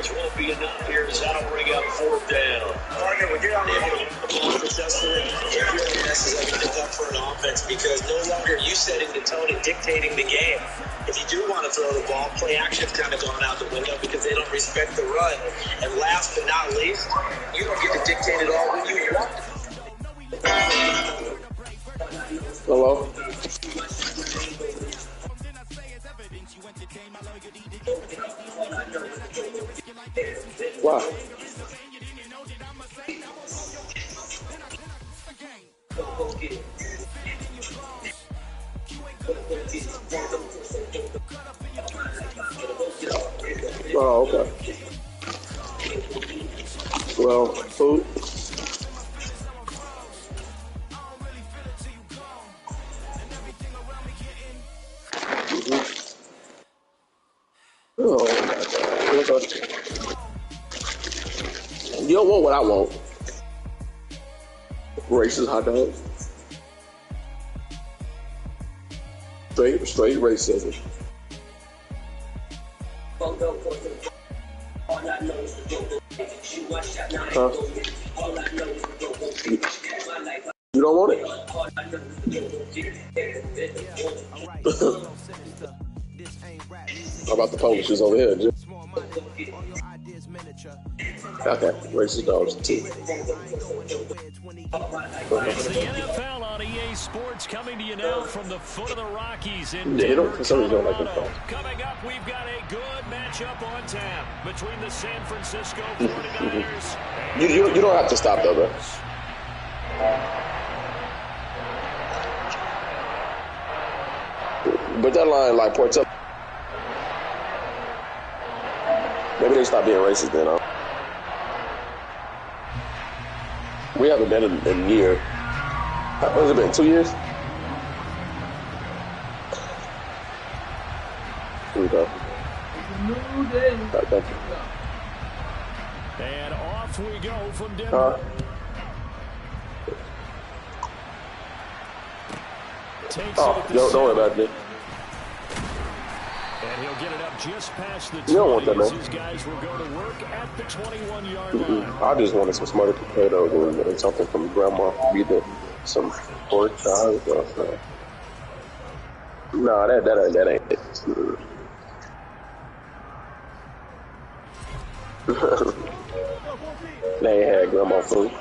yards won't be enough here as that'll bring up 4th down. Partner, when you're not able to run the ball successfully, it really messes everything up for an offense because no longer are you setting the tone and dictating the game. If you do want to throw the ball, play action's kind of gone out the window because they don't respect the run. And last but not least, you don't get to dictate it all when you want to. Hello? Why? Oh, okay. Well, food. Oh, my God. You don't want what I want. Racist hot dog. Straight racism. Huh? You don't want it? How about the Polish over here? Okay, racist dogs too. It's the NFL on EA Sports coming to you now from the foot of the Rockies in Denver, Colorado. Coming up, we've got a good matchup on tap between the San Francisco 49ers. You don't have to stop though, bro. But that line like points up. Maybe they stop being racist then, huh? We haven't been in a year. What has it been, 2 years? Here we go. New day. Right, thank you. And off we go from Denver. Don't worry about it. And he'll get it up just past the 20. You don't want that, man. His guys will go to work at the 21-yard line. I just wanted some smarter potatoes and something from grandma. Either some pork chops or something. Nah, that ain't it. They ain't had grandma food.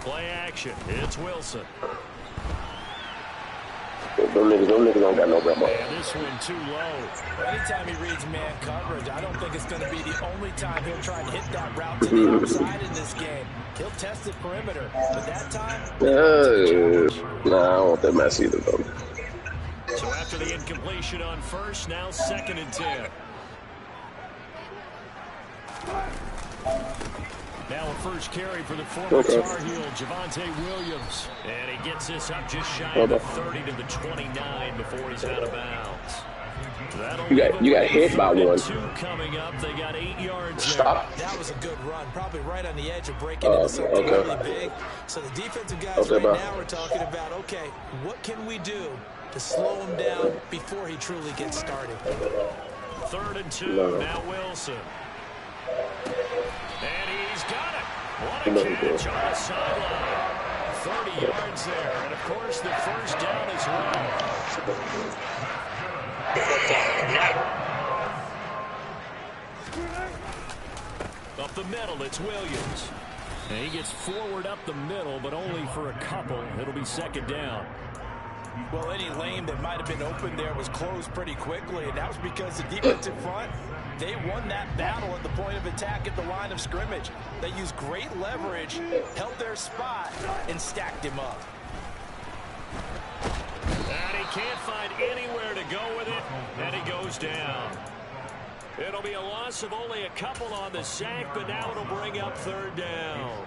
Play action. It's Wilson. Them niggas don't got no grandma. And this one too low. Anytime he reads man coverage, I don't think it's going to be the only time he'll try to hit that route to the outside in this game. He'll test the perimeter, but that time... Nah, I don't want that mess either, though. So after the incompletion on first, now 2nd and 10. Now a first carry for the former Tar Heel, Javonte Williams. And he gets this up just shy of the 30 to the 29 before he's out of bounds. You got hit by one. Coming up, they got 8 yards Stop. there. That was a good run, probably right on the edge of breaking into something really big. So the defensive guys right now are talking about, okay, what can we do to slow him down before he truly gets started? 3rd and 2, now Wilson. And he's got it. What a catch on the sideline. 30 yards there. And, of course, the first down as well. Up the middle, it's Williams. And he gets forward up the middle, but only for a couple. It'll be 2nd down. Well, any lane that might have been open there was closed pretty quickly, and that was because the defensive front, they won that battle at the point of attack at the line of scrimmage. They used great leverage, held their spot, and stacked him up. And he can't find anywhere to go with it, and he goes down. It'll be a loss of only a couple on the sack, but now it'll bring up 3rd down.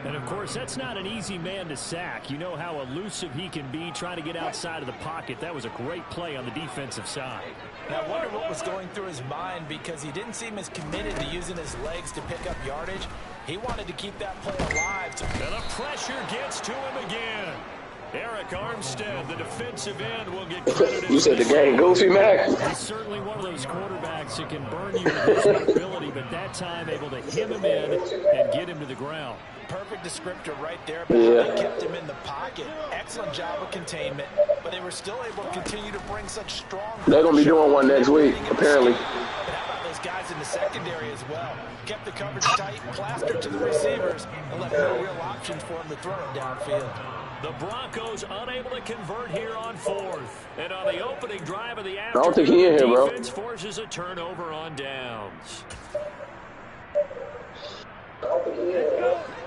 And, of course, that's not an easy man to sack. You know how elusive he can be trying to get outside of the pocket. That was a great play on the defensive side. Now, I wonder what was going through his mind because he didn't seem as committed to using his legs to pick up yardage. He wanted to keep that play alive. And the pressure gets to him again. Eric Armstead, the defensive end, will get credited. You said the game goofy, Mac? He's certainly one of those quarterbacks that can burn you with his mobility, but that time able to hem him in and get him to the ground. Perfect descriptor right there. They kept him in the pocket. Excellent job of containment, but they were still able to continue to bring such strong. They're going to be doing one next week, apparently. But how about those guys in the secondary as well? Kept the coverage tight, plastered to the receivers, and left no real options for them to throw it downfield. The Broncos unable to convert here on fourth. And on the opening drive of the afternoon, I don't think he in here, bro. Defense forces a turnover on downs.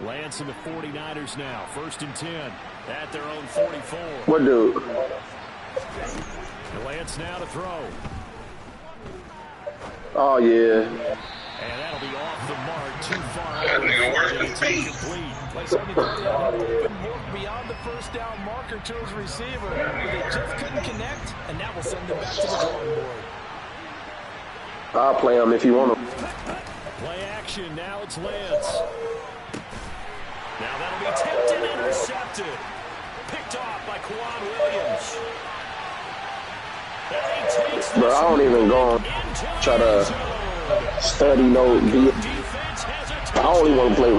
Lance and the 49ers now. 1st and 10 at their own 44. What dude? Lance now to throw. Oh, yeah. And that'll be off the mark. Too far out. It's incomplete. Like somebody open beyond the first down marker to his receiver, but they just couldn't connect, and that will send them back to the drawing board. I'll play him if you want him. Play action. Now it's Lance. Now that'll be tipped and intercepted. Picked off by Quan Williams. And he takes this. Bro, I don't even go and try to study no deal. I only want to play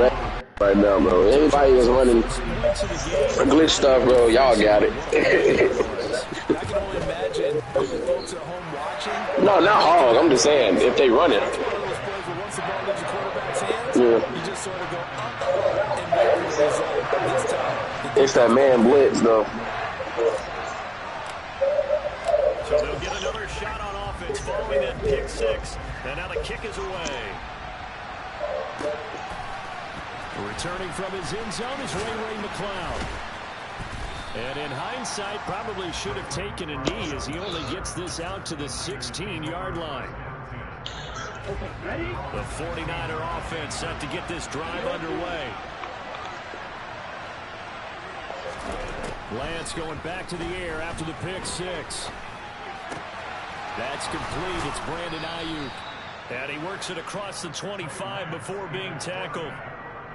right now, bro. Anybody that's running glitch stuff, bro, y'all got it. I can only imagine the folks at home watching. No, not hog. I'm just saying, if they run it. Once the ball leaves the quarterback's hands, Yeah. you just sort of go up and wait for the result. This time, It's that man blitz, though. So they'll get another shot on offense following that pick six. And now the kick is away. Returning from his end zone is Ray McLeod. And in hindsight, probably should have taken a knee as he only gets this out to the 16-yard line. The 49er offense set to get this drive underway. Lance going back to the air after the pick six. That's complete. It's Brandon Ayuk. And he works it across the 25 before being tackled.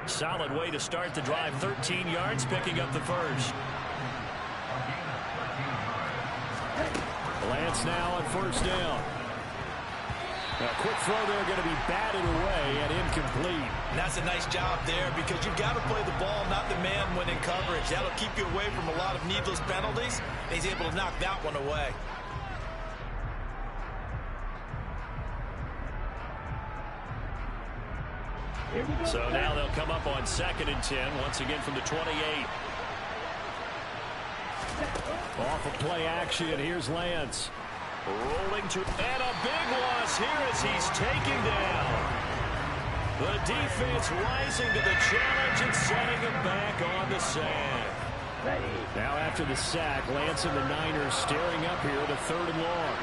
Solid way to start the drive. 13 yards, picking up the first. Lance now on 1st down. A quick throw there going to be batted away and incomplete. And that's a nice job there because you've got to play the ball, not the man when in coverage. That'll keep you away from a lot of needless penalties. He's able to knock that one away. So now they'll come up on 2nd and 10, once again from the 28. Off of play action, here's Lance. Rolling to, and a big loss here as he's taken down. The defense rising to the challenge and setting him back on the sack. Now after the sack, Lance and the Niners staring up here to 3rd and long.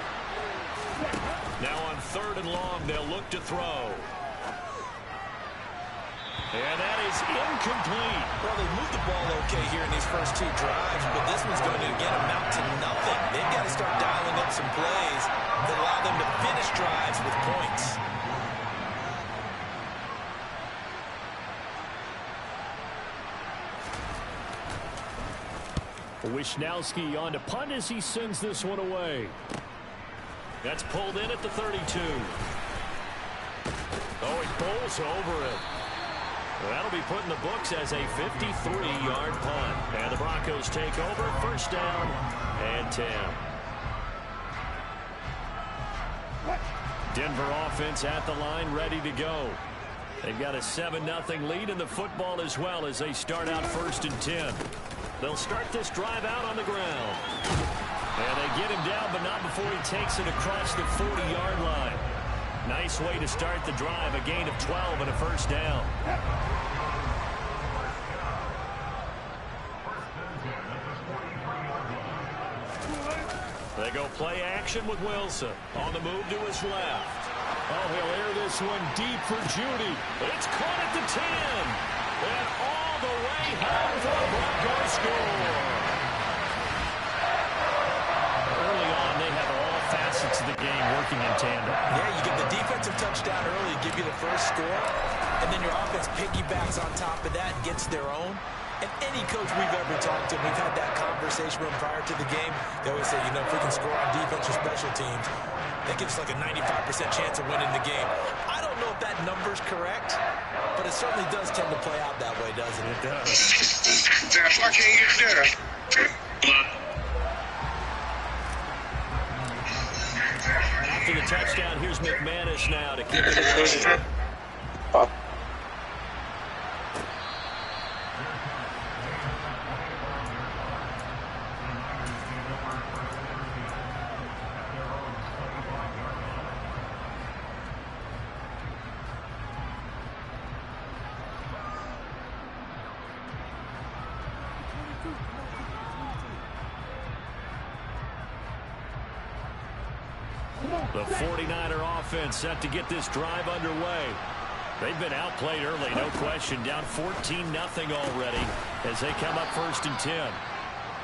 Now on 3rd and long, they'll look to throw. And that is incomplete. Well, they moved the ball okay here in these first 2 drives, but this one's going to again amount to nothing. They've got to start dialing up some plays that allow them to finish drives with points. Wishnowski on to punt as he sends this one away. That's pulled in at the 32. Oh, he bowls over it. That'll be put in the books as a 53-yard punt. And the Broncos take over. 1st down and 10. Denver offense at the line, ready to go. They've got a 7-0 lead in the football as well as they start out 1st and 10. They'll start this drive out on the ground. And they get him down, but not before he takes it across the 40-yard line. Nice way to start the drive, a gain of 12 and a 1st down. They go play action with Wilson. On the move to his left. Oh, he'll air this one deep for Judy. It's caught at the 10. And all the way home for the Broncos score. Early on, they have all facets of the game working in tandem. Yeah, you get the defensive touchdown early, give you the first score, and then your offense piggybacks on top of that, gets their own. And any coach we've ever talked to, we've had that conversation with them prior to the game. They always say, you know, if we can score on defense or special teams, that gives us like a 95% chance of winning the game. I don't know if that number's correct, but it certainly does tend to play out that way, doesn't it? It does. I can't get there. After the touchdown, here's McManus now to keep it away. The 49er offense set to get this drive underway. They've been outplayed early, no question. Down 14-0 already as they come up 1st and 10.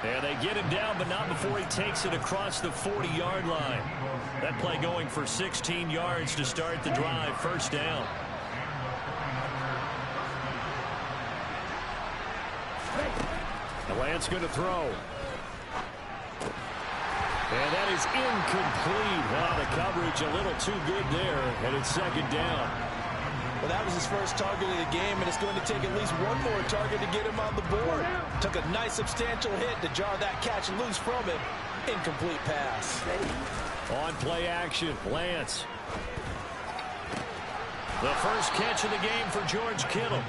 And they get him down, but not before he takes it across the 40-yard line. That play going for 16 yards to start the drive. 1st down. The Lance going to throw. And that is incomplete. Wow, the coverage a little too good there, and it's 2nd down. Well, that was his first target of the game, and it's going to take at least one more target to get him on the board. Took a nice substantial hit to jar that catch loose from him. Incomplete pass. On play action, Lance. The first catch of the game for George Kittle.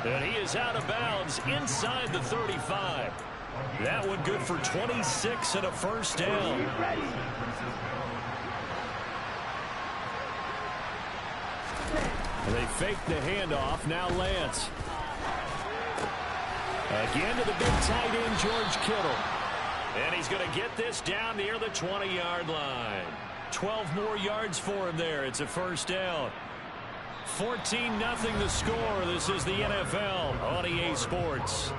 And he is out of bounds inside the 35. That one good for 26 and a 1st down. They fake the handoff. Now Lance. Again to the big tight end, George Kittle. And he's going to get this down near the 20-yard line. 12 more yards for him there. It's a 1st down. 14-0 the score. This is the NFL on EA Sports.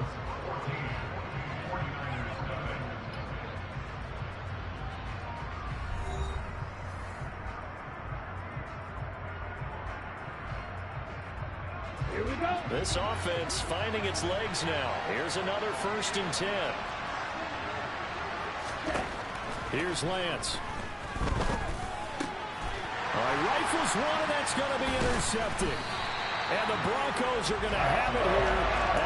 This offense finding its legs now. Here's another 1st and 10. Here's Lance. Rifles one, and that's going to be intercepted. And the Broncos are going to have it here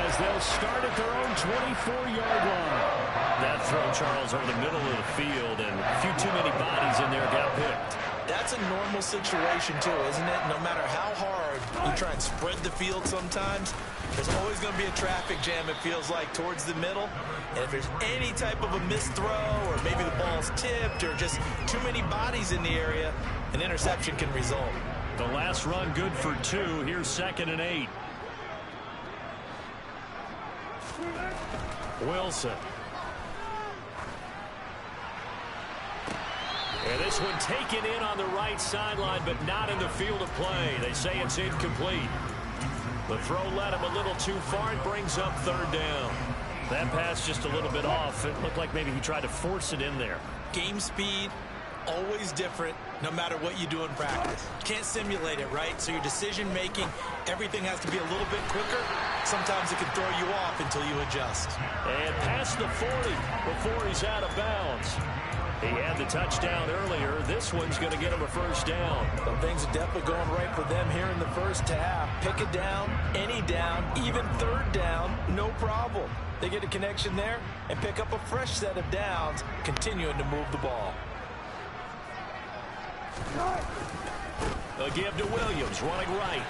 as they'll start at their own 24-yard line. That throw, Charles, over the middle of the field, and a few too many bodies in there got picked. That's a normal situation, too, isn't it? No matter how hard you try and spread the field sometimes, there's always going to be a traffic jam, it feels like, towards the middle. And if there's any type of a missed throw, or maybe the ball's tipped, or just too many bodies in the area, an interception can result. The last run good for 2. Here's 2nd and 8. Wilson. And this one taken in on the right sideline, but not in the field of play. They say it's incomplete. The throw led him a little too far and brings up 3rd down. That pass just a little bit off. It looked like maybe he tried to force it in there. Game speed, always different, no matter what you do in practice. Can't simulate it, right? So your decision-making, everything has to be a little bit quicker. Sometimes it can throw you off until you adjust. And past the 40 before he's out of bounds. He had the touchdown earlier. This one's going to get him a 1st down. But things are definitely going right for them here in the 1st half. Pick it down, any down, even 3rd down, no problem. They get a connection there and pick up a fresh set of downs, continuing to move the ball. A give to Williams, running right.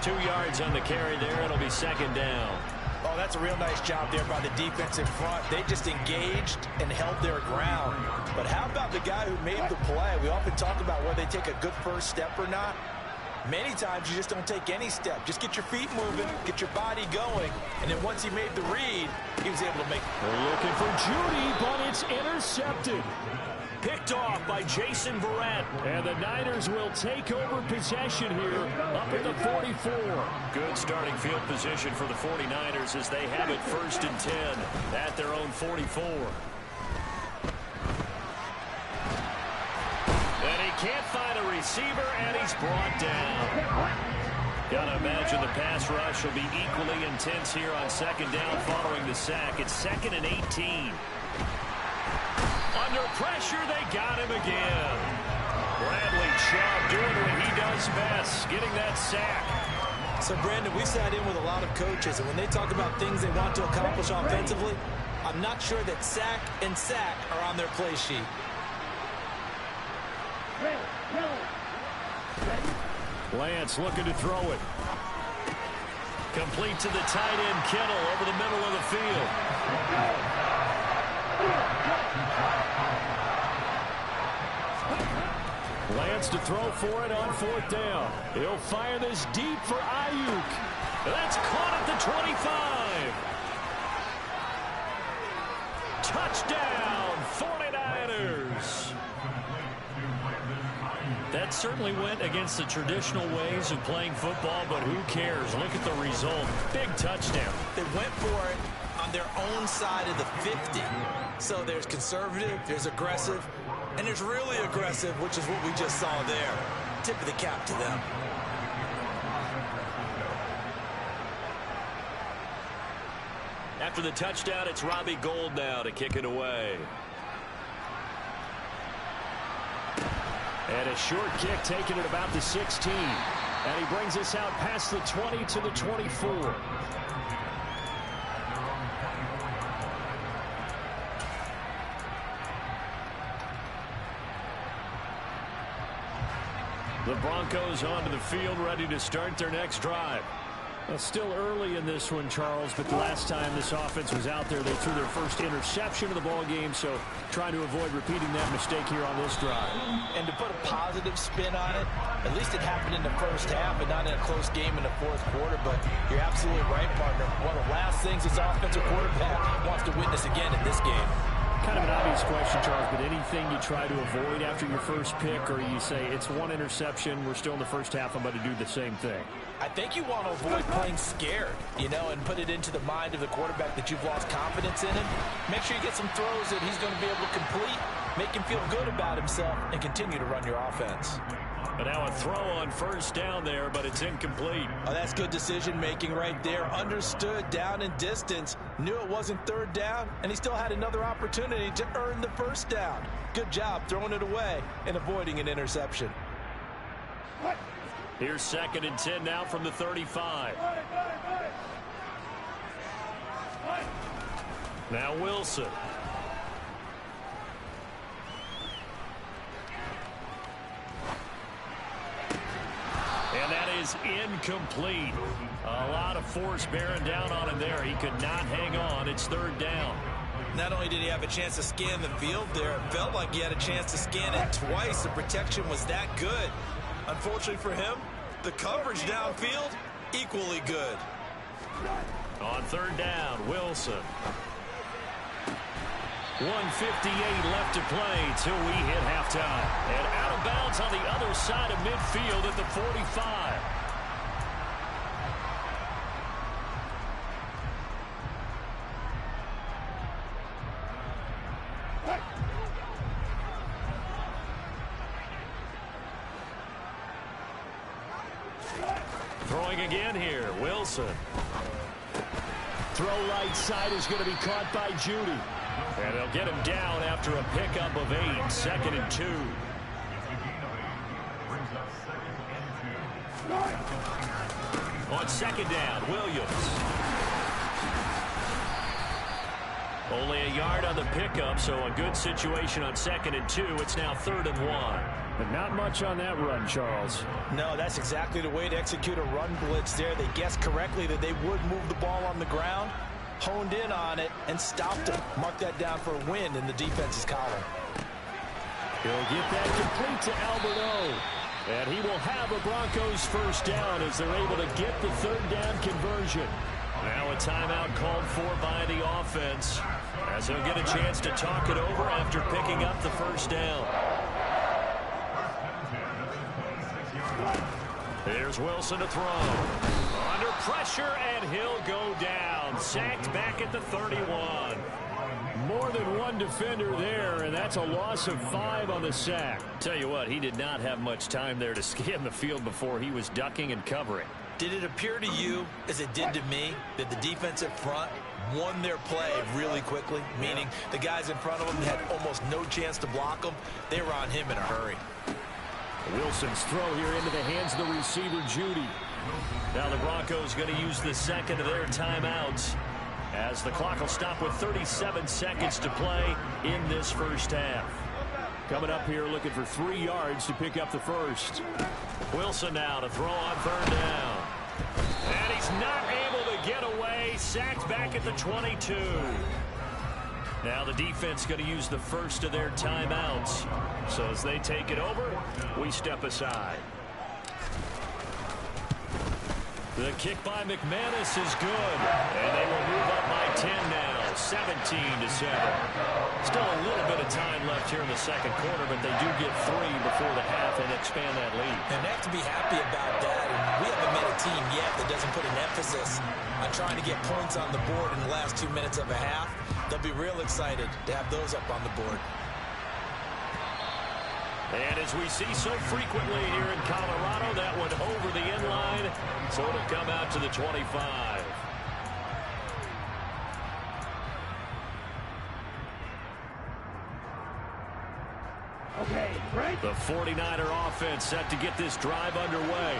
2 yards on the carry there. It'll be 2nd down. Oh, that's a real nice job there by the defense in front. They just engaged and held their ground. But how about the guy who made the play? We often talk about whether they take a good first step or not. Many times you just don't take any step. Just get your feet moving, get your body going, and then once he made the read, he was able to make it. They're looking for Judy, but it's intercepted. Picked off by Jason Verrett. And the Niners will take over possession here up at the 44. Good starting field position for the 49ers as they have it 1st and 10 at their own 44. And he can't find a receiver, and he's brought down. Gotta imagine the pass rush will be equally intense here on second down following the sack. It's 2nd and 18. Under pressure, they got him again. Bradley Chubb doing what he does best, getting that sack. So, Brandon, we sat in with a lot of coaches, and when they talk about things they want to accomplish offensively, I'm not sure that sack and sack are on their play sheet. Lance looking to throw it. Complete to the tight end, Kittle, over the middle of the field. Lance to throw for it on 4th down. He'll fire this deep for Ayuk. That's caught at the 25. Touchdown, 49ers. That certainly went against the traditional ways of playing football, but who cares? Look at the result. Big touchdown. They went for it on their own side of the 50. So there's conservative, there's aggressive, and there's really aggressive, which is what we just saw there. Tip of the cap to them. After the touchdown, it's Robbie Gould now to kick it away. And a short kick taken at about the 16. And he brings us out past the 20 to the 24. The Broncos onto the field, ready to start their next drive. Well, still early in this one, Charles, but the last time this offense was out there, they threw their first interception of the ball game, so trying to avoid repeating that mistake here on this drive. And to put a positive spin on it, at least it happened in the first half and not in a close game in the 4th quarter, but you're absolutely right, partner. One of the last things this offensive quarterback wants to witness again in this game. Kind of an obvious question, Charles, but anything you try to avoid after your first pick, or you say it's one interception, we're still in the first half, I'm going to do the same thing? I think you want to avoid playing scared, you know, and put it into the mind of the quarterback that you've lost confidence in him. Make sure you get some throws that he's going to be able to complete, make him feel good about himself, and continue to run your offense. But now a throw on 1st down there, but it's incomplete. Oh, that's good decision-making right there. Understood down and distance. Knew it wasn't 3rd down, and he still had another opportunity to earn the 1st down. Good job throwing it away and avoiding an interception. Here's 2nd and 10 now from the 35. Now Wilson. And that is incomplete. A lot of force bearing down on him there. He could not hang on. It's 3rd down. Not only did he have a chance to scan the field there, it felt like he had a chance to scan it twice. The protection was that good. Unfortunately for him, the coverage downfield, equally good. On 3rd down, Wilson. 1:58 left to play till we hit halftime. And out of bounds on the other side of midfield at the 45. Throwing again here, Wilson. Throw right side is going to be caught by Judy. And they'll get him down after a pickup of 8, 2nd and 2. On 2nd down, Williams. Only a yard on the pickup, so a good situation on 2nd and 2. It's now 3rd and 1. But not much on that run, Charles. No, that's exactly the way to execute a run blitz there. They guessed correctly that they would move the ball on the ground, honed in on it, and stopped him. Mark that down for a win in the defense's column. He'll get that complete to Albert O. And he will have a Broncos 1st down as they're able to get the 3rd down conversion. Now a timeout called for by the offense as he'll get a chance to talk it over after picking up the 1st down. Here's Wilson to throw. Under pressure, and he'll go down. Sacked back at the 31. More than one defender there, and that's a loss of 5 on the sack. Tell you what, he did not have much time there to scan the field before he was ducking and covering. Did it appear to you, as it did to me, that the defensive front won their play really quickly? Meaning the guys in front of them had almost no chance to block them. They were on him in a hurry. Wilson's throw here into the hands of the receiver, Judy. Now the Broncos going to use the second of their timeouts, as the clock will stop with 37 seconds to play in this first half. Coming up here looking for 3 yards to pick up the first. Wilson now to throw on third down. And he's not able to get away. Sacked back at the 22. Now the defense going to use the first of their timeouts. So as they take it over, we step aside. The kick by McManus is good. And they will move up by 10 now. 17-7. Still a little bit of time left here in the second quarter, but they do get 3 before the half and expand that lead. And they have to be happy about that. And we haven't met a team yet that doesn't put an emphasis on trying to get points on the board in the last 2 minutes of a half. They'll be real excited to have those up on the board. And as we see so frequently here in Colorado, that one over the end line, so it'll come out to the 25. Okay, break. The 49er offense set to get this drive underway.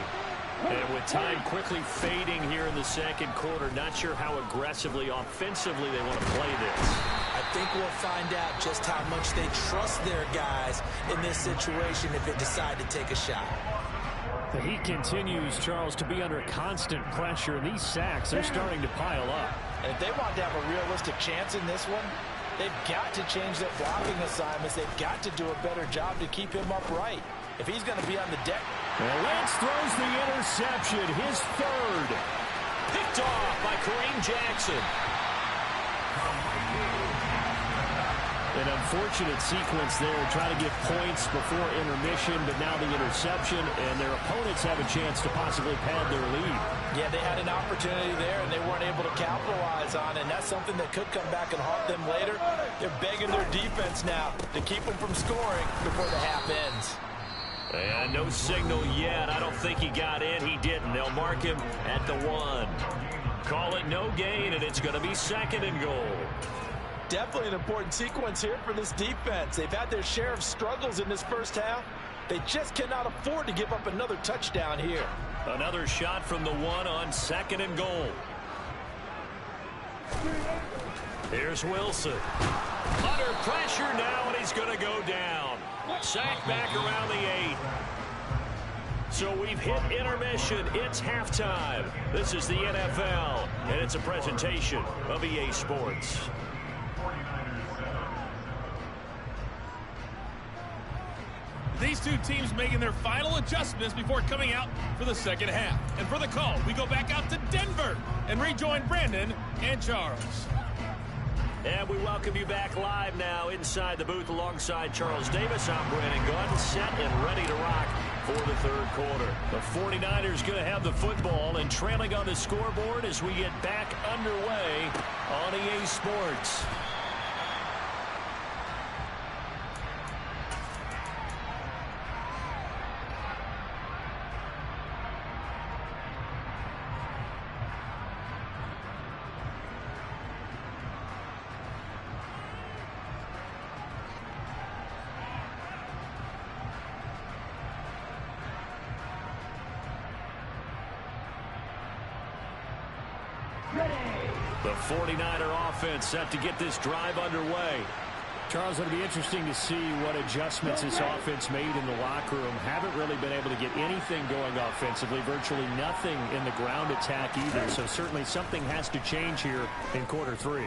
And with time quickly fading here in the second quarter, not sure how aggressively, offensively they want to play this. I think we'll find out just how much they trust their guys in this situation if they decide to take a shot. The Heat continues, Charles, to be under constant pressure. These sacks are starting to pile up. And if they want to have a realistic chance in this one, they've got to change their blocking assignments. They've got to do a better job to keep him upright. If he's going to be on the deck. And Lance throws the interception, his third. Picked off by Kareem Jackson. An unfortunate sequence there, trying to get points before intermission, but now the interception, and their opponents have a chance to possibly pad their lead. Yeah, they had an opportunity there, and they weren't able to capitalize on it, and that's something that could come back and haunt them later. They're begging their defense now to keep them from scoring before the half ends. And no signal yet. I don't think he got in. He didn't. They'll mark him at the 1. Call it no gain, and it's going to be 2nd and goal. Definitely an important sequence here for this defense. They've had their share of struggles in this first half. They just cannot afford to give up another touchdown here. Another shot from the 1 on 2nd and goal. Here's Wilson. Under pressure now, and he's going to go down. Sacked back around the 8. So we've hit intermission. It's halftime. This is the NFL, and it's a presentation of EA Sports. These two teams making their final adjustments before coming out for the second half. And for the call, we go back out to Denver and rejoin Brandon and Charles. And we welcome you back live now inside the booth alongside Charles Davis. I'm Brandon Gunn, set and ready to rock for the third quarter. The 49ers going to have the football and trailing on the scoreboard as we get back underway on EA Sports. The 49er offense set to get this drive underway. Charles, it'll be interesting to see what adjustments this offense made in the locker room. Haven't really been able to get anything going offensively, virtually nothing in the ground attack either. So certainly something has to change here in quarter 3.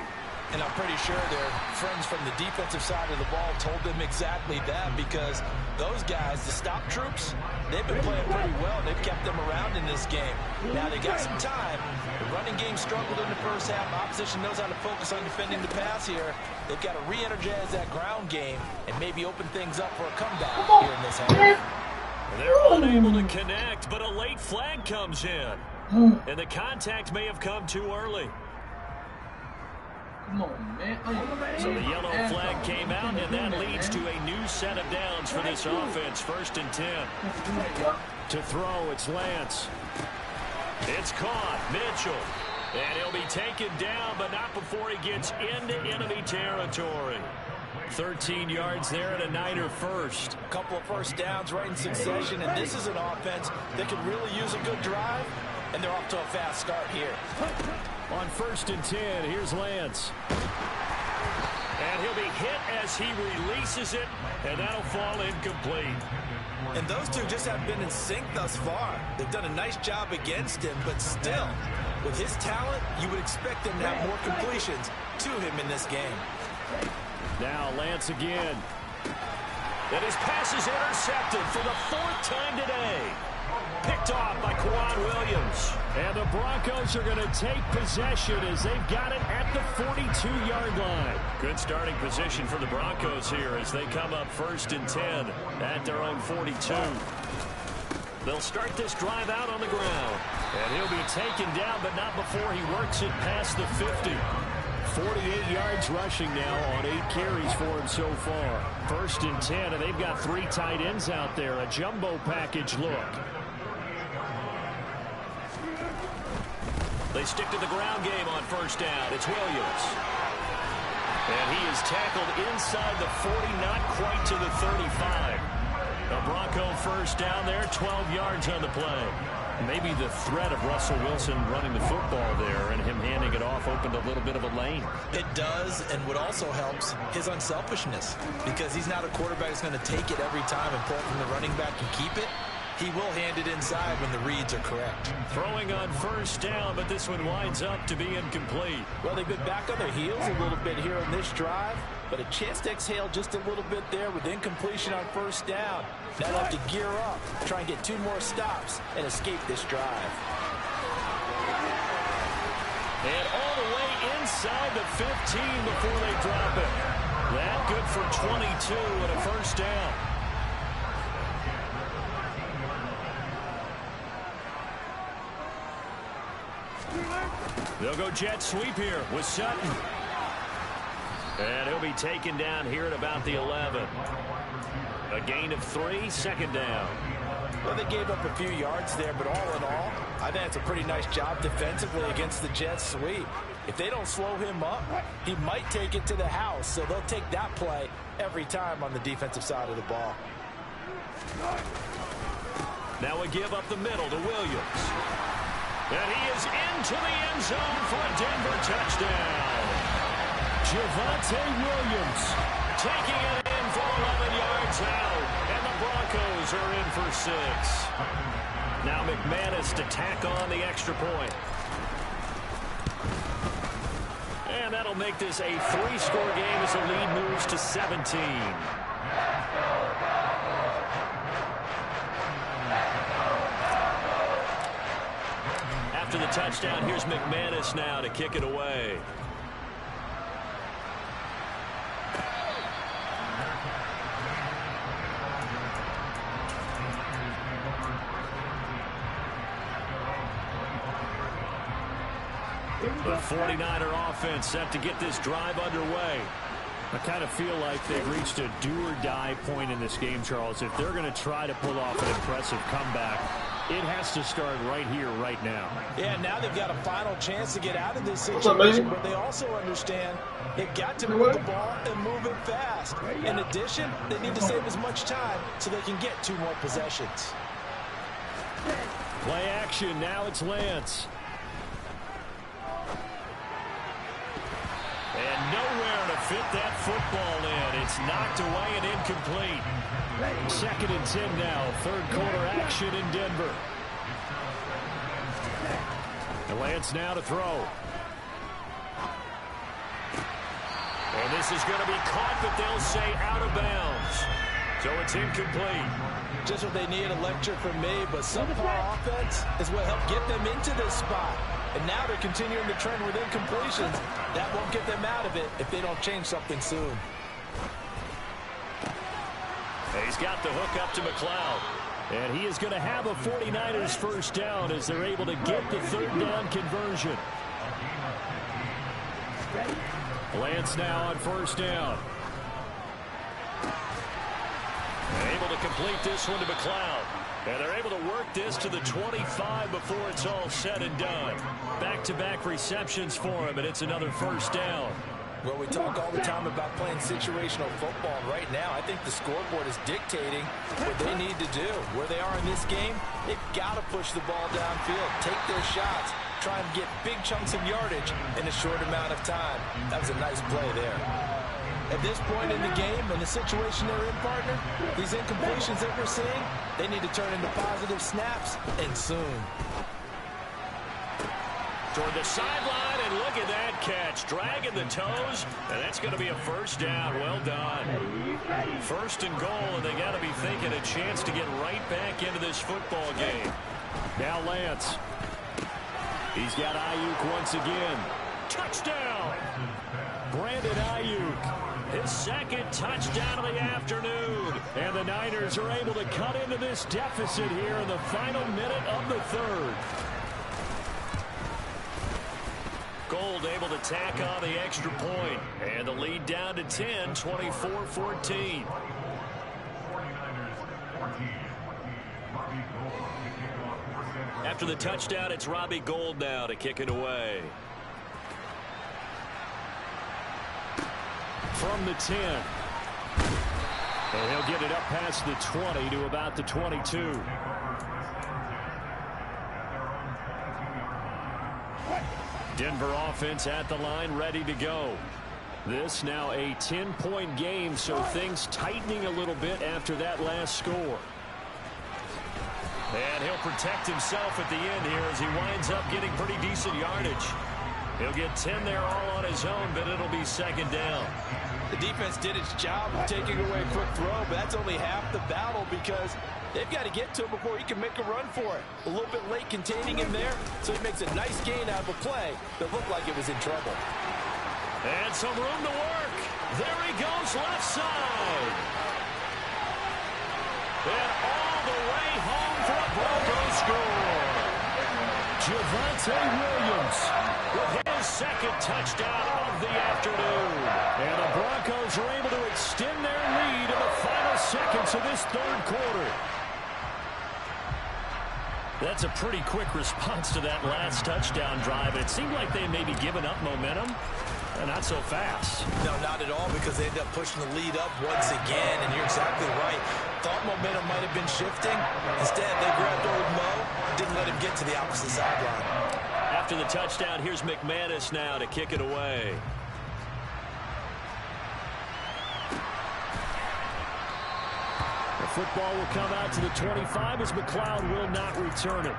And I'm pretty sure their friends from the defensive side of the ball told them exactly that, because those guys, the stop troops, they've been playing pretty well. They've kept them around in this game. Now they got some time. The running game struggled in the first half. Opposition knows how to focus on defending the pass here. They've got to re-energize that ground game and maybe open things up for a comeback here in this half. They're unable to connect, but a late flag comes in. And the contact may have come too early. Come on, man. So the yellow flag came out, and that leads to a new set of downs for this offense. 1st and 10. To throw, it's Lance. It's caught. Mitchell. And he'll be taken down, but not before he gets into enemy territory. 13 yards there and a Niner first. A couple of first downs right in succession, and this is an offense that could really use a good drive, and they're off to a fast start here. On 1st and 10, here's Lance. And he'll be hit as he releases it, and that'll fall incomplete. And those two just haven't been in sync thus far. They've done a nice job against him, but still, with his talent, you would expect them to have more completions to him in this game. Now Lance again. And his pass is intercepted for the 4th time today. Picked off by Quan Williams. And the Broncos are going to take possession as they've got it at the 42-yard line. Good starting position for the Broncos here as they come up 1st and 10 at their own 42. They'll start this drive out on the ground. And he'll be taken down, but not before he works it past the 50. 48 yards rushing now on 8 carries for him so far. 1st and 10, and they've got 3 tight ends out there. A jumbo package look. They stick to the ground game on 1st down. It's Williams. And he is tackled inside the 40, not quite to the 35. A Bronco 1st down there, 12 yards on the play. Maybe the threat of Russell Wilson running the football there and him handing it off opened a little bit of a lane. It does, and what also helps, his unselfishness. Because he's not a quarterback that's going to take it every time and pull it from the running back and keep it. He will hand it inside when the reads are correct. Throwing on 1st down, but this one winds up to be incomplete. Well, they've been back on their heels a little bit here on this drive, but a chance to exhale just a little bit there with incompletion on 1st down. Now they'll have to gear up, try and get 2 more stops, and escape this drive. And all the way inside the 15 before they drop it. That good for 22 and a 1st down. They'll go jet sweep here with Sutton. And he'll be taken down here at about the 11. A gain of 3, 2nd down. Well, they gave up a few yards there, but all in all, I think it's a pretty nice job defensively against the jet sweep. If they don't slow him up, he might take it to the house, so they'll take that play every time on the defensive side of the ball. Now we give up the middle to Williams. And he is into the end zone for a Denver touchdown. Javonte Williams taking it in for 11 yards out. And the Broncos are in for 6. Now McManus to tack on the extra point. And that'll make this a 3-score game as the lead moves to 17. After the touchdown, here's McManus now to kick it away. The 49er offense set to get this drive underway. I kind of feel like they've reached a do-or-die point in this game, Charles. If they're going to try to pull off an impressive comeback, it has to start right here, right now. Yeah, now they've got a final chance to get out of this situation, but they also understand they've got to move the ball and move it fast. In addition, they need to save as much time so they can get 2 more possessions. Play action. Now it's Lance. And nowhere to fit that football in. It's knocked away and incomplete. 2nd and 10 now. 3rd quarter action in Denver. And Lance now to throw. And this is going to be caught, but they'll say out of bounds. So it's incomplete. Just what they need, a lecture from me, but subpar offense is what helped get them into this spot. And now they're continuing the trend with incompletions. That won't get them out of it if they don't change something soon. He's got the hook up to McLeod. And he is going to have a 49ers 1st down as they're able to get the 3rd down conversion. Lance now on 1st down. Able to complete this one to McLeod. And they're able to work this to the 25 before it's all said and done. Back-to-back receptions for him, and it's another first down. Well, we talk all the time about playing situational football. Right now, I think the scoreboard is dictating what they need to do. Where they are in this game, they've got to push the ball downfield, take their shots, try and get big chunks of yardage in a short amount of time. That was a nice play there. At this point in the game, in the situation they're in, partner, these incompletions that we're seeing, they need to turn into positive snaps, and soon. Toward the sideline, and look at that catch. Dragging the toes, and that's going to be a first down. Well done. First and goal, and they got to be thinking a chance to get right back into this football game. Now Lance. He's got Ayuk once again. Touchdown! Brandon Ayuk. His second touchdown of the afternoon. And the Niners are able to cut into this deficit here in the final minute of the third. Gold able to tack on the extra point. And the lead down to 10, 24-14. After the touchdown, it's Robbie Gould now to kick it away. From the 10. And he'll get it up past the 20 to about the 22. Denver offense at the line, ready to go. This now a 10-point game, so things tightening a little bit after that last score. And he'll protect himself at the end here as he winds up getting pretty decent yardage. He'll get 10 there all on his own, but it'll be second down. The defense did its job of taking away a quick throw, but that's only half the battle because they've got to get to him before he can make a run for it. A little bit late containing him there, so he makes a nice gain out of a play that looked like it was in trouble. And some room to work. There he goes, left side. And all the way home for a Broncos score. Javonte Williams with his second touchdown of the afternoon. And the Broncos are able to extend their lead in the final seconds of this third quarter. That's a pretty quick response to that last touchdown drive. It seemed like they may be giving up momentum. Not so fast. No, not at all, because they ended up pushing the lead up once again, and you're exactly right. Thought momentum might have been shifting. Instead, they grabbed old Mo, didn't let him get to the opposite sideline. After the touchdown, here's McManus now to kick it away. The football will come out to the 25 as McLeod will not return it.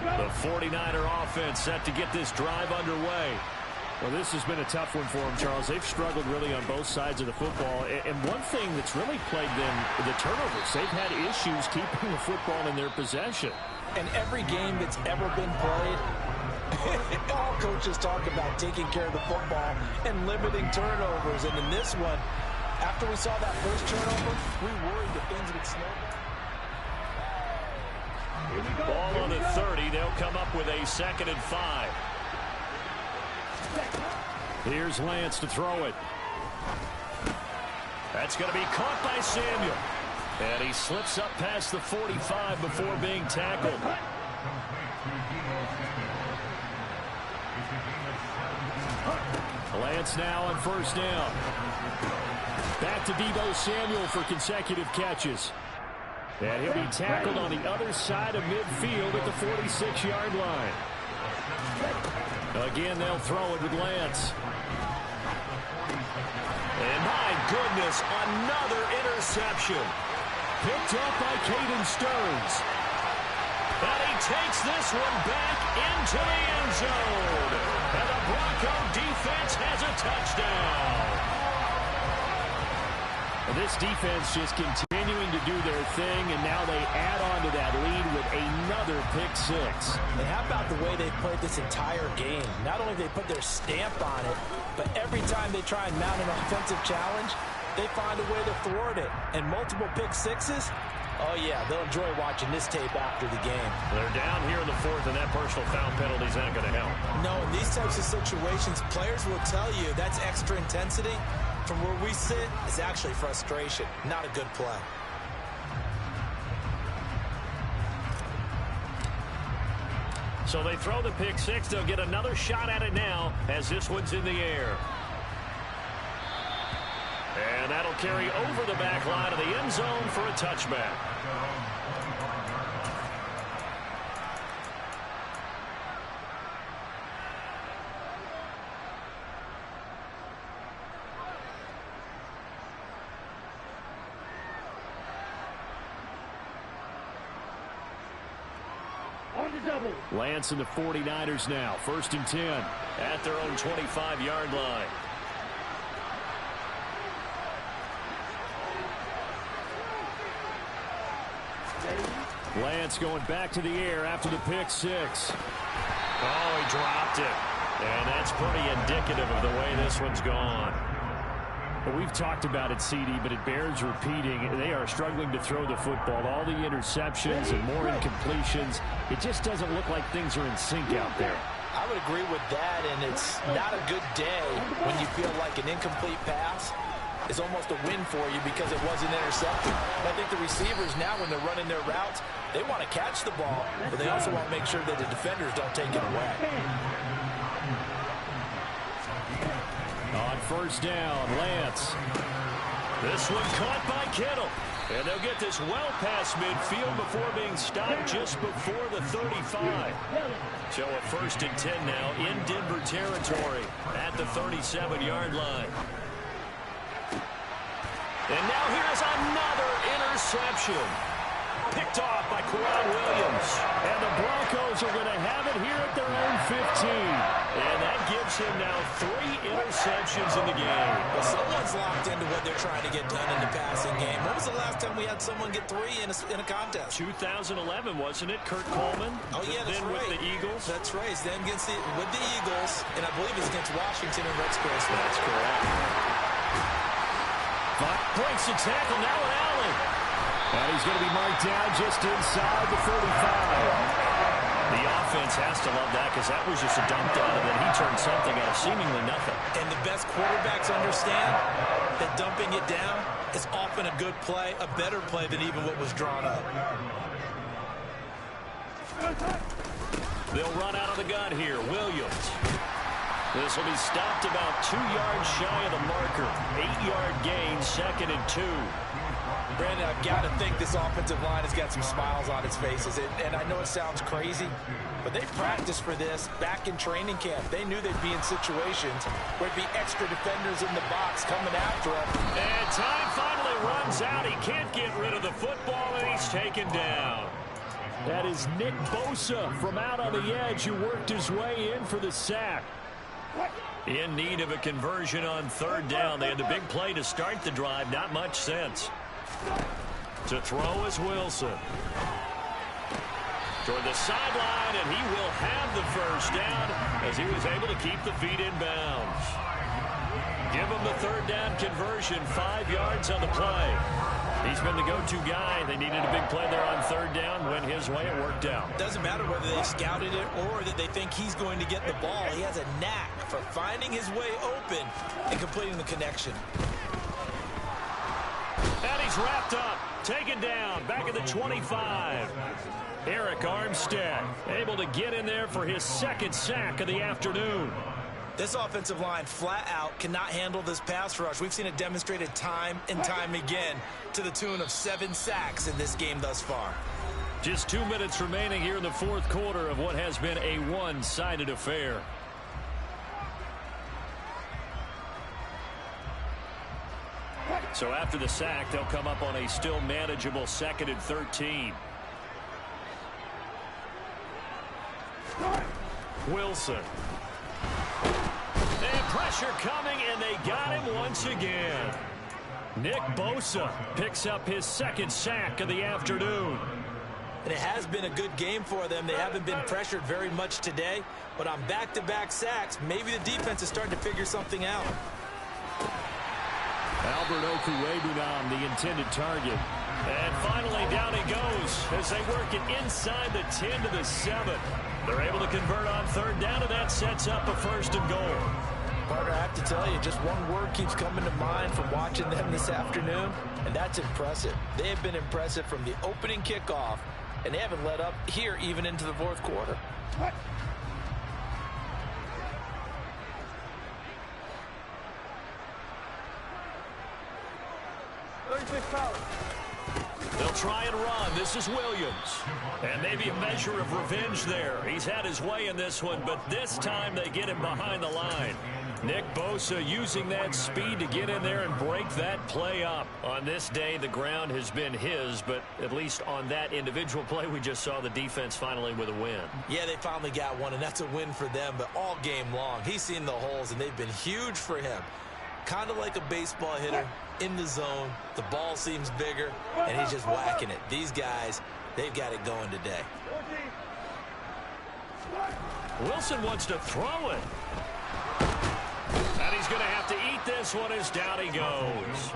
The 49er offense set to get this drive underway. Well, this has been a tough one for them, Charles. They've struggled really on both sides of the football. And one thing that's really plagued them, the turnovers. They've had issues keeping the football in their possession. And every game that's ever been played, all coaches talk about taking care of the football and limiting turnovers. And in this one, after we saw that first turnover, we worried that things would snowball. Ball on the 30. They'll come up with a 2nd and 5. Here's Lance to throw it. That's going to be caught by Samuel. And he slips up past the 45 before being tackled. Lance now on first down. Back to Deebo Samuel for consecutive catches. And he'll be tackled on the other side of midfield at the 46-yard line. Again, they'll throw it with Lance. And my goodness, another interception. Picked up by Caden Stearns. And he takes this one back into the end zone. And the Bronco defense has a touchdown. This defense just continuing to do their thing, and now they add on to that lead with another pick six. And how about the way they played this entire game? Not only did they put their stamp on it, but every time they try and mount an offensive challenge, they find a way to thwart it. And multiple pick sixes, oh yeah, they'll enjoy watching this tape after the game. They're down here in the fourth, and that personal foul penalty is not going to help. No, in these types of situations, players will tell you that's extra intensity. From where we sit, it's actually frustration, not a good play. So they throw the pick six. They'll get another shot at it now as this one's in the air. And that'll carry over the back line of the end zone for a touchback. Lance and the 49ers now. 1st and 10. At their own 25-yard line. Lance going back to the air after the pick six. Oh, he dropped it. And that's pretty indicative of the way this one's gone. Well, we've talked about it, CD, but it bears repeating. They are struggling to throw the football. All the interceptions and more incompletions. It just doesn't look like things are in sync out there. I would agree with that, and it's not a good day when you feel like an incomplete pass is almost a win for you because it wasn't intercepted. And I think the receivers now, when they're running their routes, they want to catch the ball, but they also want to make sure that the defenders don't take it away. On 1st down, Lance. This one caught by Kittle. And they'll get this well past midfield before being stopped just before the 35. So a 1st and 10 now in Denver territory at the 37-yard line. And now here's another interception. Picked off by Quran Williams. And the Broncos are going to have it here at their own 15. And that gives him now 3 interceptions in the game. Well, someone's locked into what they're trying to get done in the passing game. When was the last time we had someone get 3 in a contest? 2011, wasn't it? Kurt Coleman? Oh, yeah, that's then right. with the Eagles? That's right. Then with the Eagles, and I believe it's against Washington and Redskins. That's correct. Breaks the tackle now at Allen. And he's going to be marked down just inside the 35. The offense has to love that because that was just a dump down, and then he turned something out of seemingly nothing. And the best quarterbacks understand that dumping it down is often a good play, a better play than even what was drawn up. They'll run out of the gun here. Williams. This will be stopped about 2 yards shy of the marker. 8-yard gain, 2nd and 2. Brandon, I've got to think this offensive line has got some smiles on its faces. And I know it sounds crazy, but they practiced for this back in training camp. They knew they'd be in situations where it'd be extra defenders in the box coming after them. And time finally runs out. He can't get rid of the football, and he's taken down. That is Nick Bosa from out on the edge who worked his way in for the sack. In need of a conversion on 3rd down. They had the big play to start the drive. Not much sense. To throw is Wilson. Toward the sideline, and he will have the 1st down as he was able to keep the feet in bounds. Give him the 3rd down conversion, 5 yards on the play. He's been the go-to guy. They needed a big play there on 3rd down. Went his way, it worked out. Doesn't matter whether they scouted it or that they think he's going to get the ball. He has a knack for finding his way open and completing the connection. And he's wrapped up, taken down, back at the 25. Eric Armstead able to get in there for his 2nd sack of the afternoon. This offensive line flat out cannot handle this pass rush. We've seen it demonstrated time and time again to the tune of 7 sacks in this game thus far. Just 2 minutes remaining here in the 4th quarter of what has been a one-sided affair. So after the sack, they'll come up on a still manageable 2nd and 13. Wilson. And pressure coming, and they got him once again. Nick Bosa picks up his 2nd sack of the afternoon. And it has been a good game for them. They haven't been pressured very much today, but on back-to-back sacks, maybe the defense is starting to figure something out. Albert Okwuegbunam, the intended target. And finally, down he goes as they work it inside the 10 to the 7. They're able to convert on 3rd down, and that sets up a 1st and goal. Parker, I have to tell you, just one word keeps coming to mind from watching them this afternoon, and that's impressive. They have been impressive from the opening kickoff and they haven't let up here even into the fourth quarter. They'll try and run. This is Williams. And maybe a measure of revenge there. He's had his way in this one, but this time they get him behind the line. Nick Bosa using that speed to get in there and break that play up. On this day, the ground has been his, but at least on that individual play, we just saw the defense finally with a win. Yeah, they finally got one, and that's a win for them, but all game long, he's seen the holes, and they've been huge for him. Kind of like a baseball hitter in the zone. The ball seems bigger, and he's just whacking it. These guys, they've got it going today. Wilson wants to throw it. And he's going to have to eat this one as down he goes.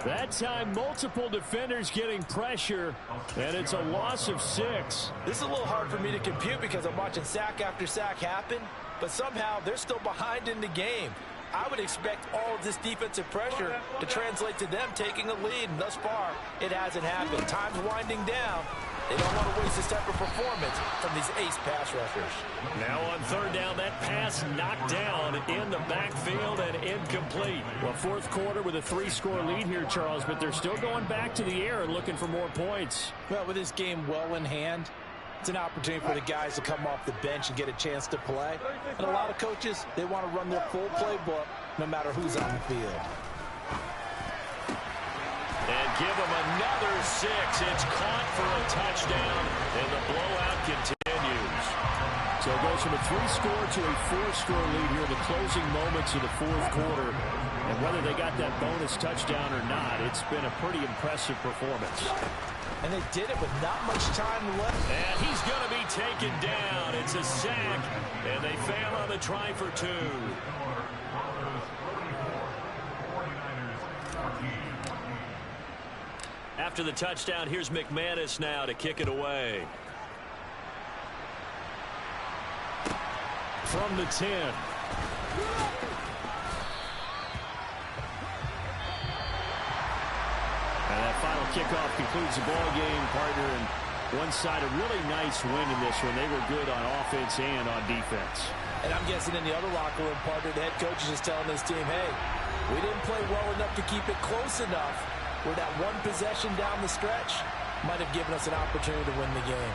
That time, multiple defenders getting pressure, and it's a loss of 6. This is a little hard for me to compute because I'm watching sack after sack happen, but somehow they're still behind in the game. I would expect all of this defensive pressure to translate to them taking a lead, and thus far, it hasn't happened. Time's winding down. They don't want to waste this type of performance from these ace pass rushers. Now on third down, that pass knocked down in the backfield and incomplete. Well, fourth quarter with a 3-score lead here, Charles, but they're still going back to the air and looking for more points. Well, with this game well in hand, it's an opportunity for the guys to come off the bench and get a chance to play. And a lot of coaches, they want to run their full playbook no matter who's on the field. And give him another 6. It's caught for a touchdown, and the blowout continues. So it goes from a 3-score to a 4-score lead here in the closing moments of the fourth quarter. And whether they got that bonus touchdown or not, it's been a pretty impressive performance. And they did it with not much time left. And he's going to be taken down. It's a sack, and they fail on the try for 2. After the touchdown, here's McManus now to kick it away. From the 10. And that final kickoff concludes the ball game, partner. And one side, a really nice win in this one. They were good on offense and on defense. And I'm guessing in the other locker room, partner, the head coach is just telling his team, hey, we didn't play well enough to keep it close enough where that one possession down the stretch might have given us an opportunity to win the game.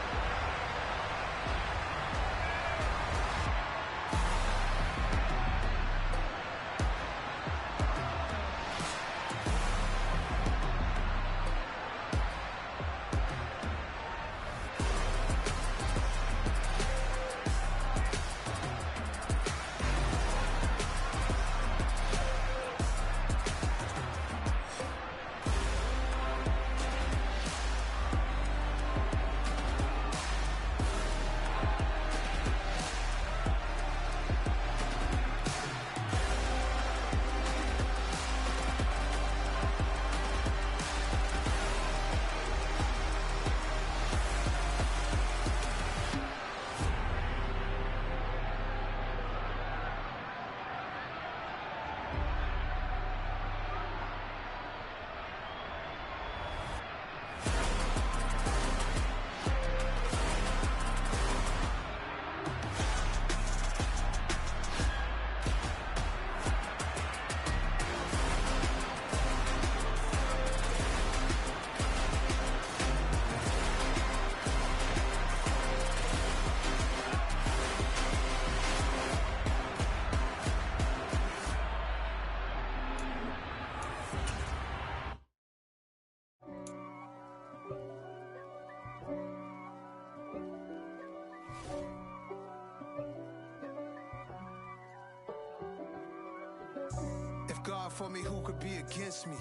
If God for me, who could be against me?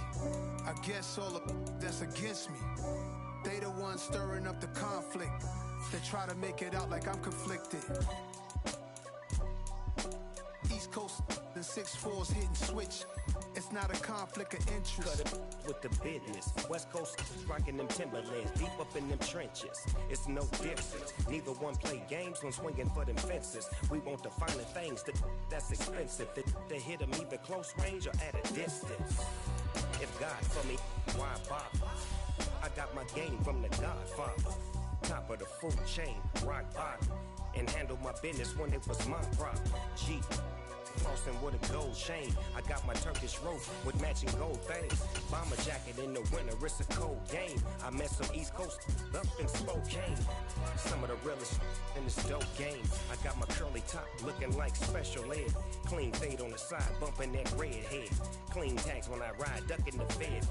I guess all of that's against me. They the ones stirring up the conflict. They try to make it out like I'm conflicted. East Coast and 6'4's hitting switch. It's not a conflict of interest. Cut it with the business. West Coast rocking them Timberlands, deep up in them trenches. It's no difference. Neither one play games when swinging for them fences. We want the finer things that's expensive. To hit them either close range or at a distance. If God for me, why bother? I got my game from the Godfather. top of the food chain, rock bottom, and handle my business when it was my problem. G. Flossing with a gold chain. I got my Turkish rope with matching gold things. Bomber jacket in the winter, it's a cold game. I met some East Coast up in Spokane. Some of the realest in this dope game. I got my curly top looking like special ed. Clean fade on the side, bumping that red head. Clean tags when I ride, ducking the feds.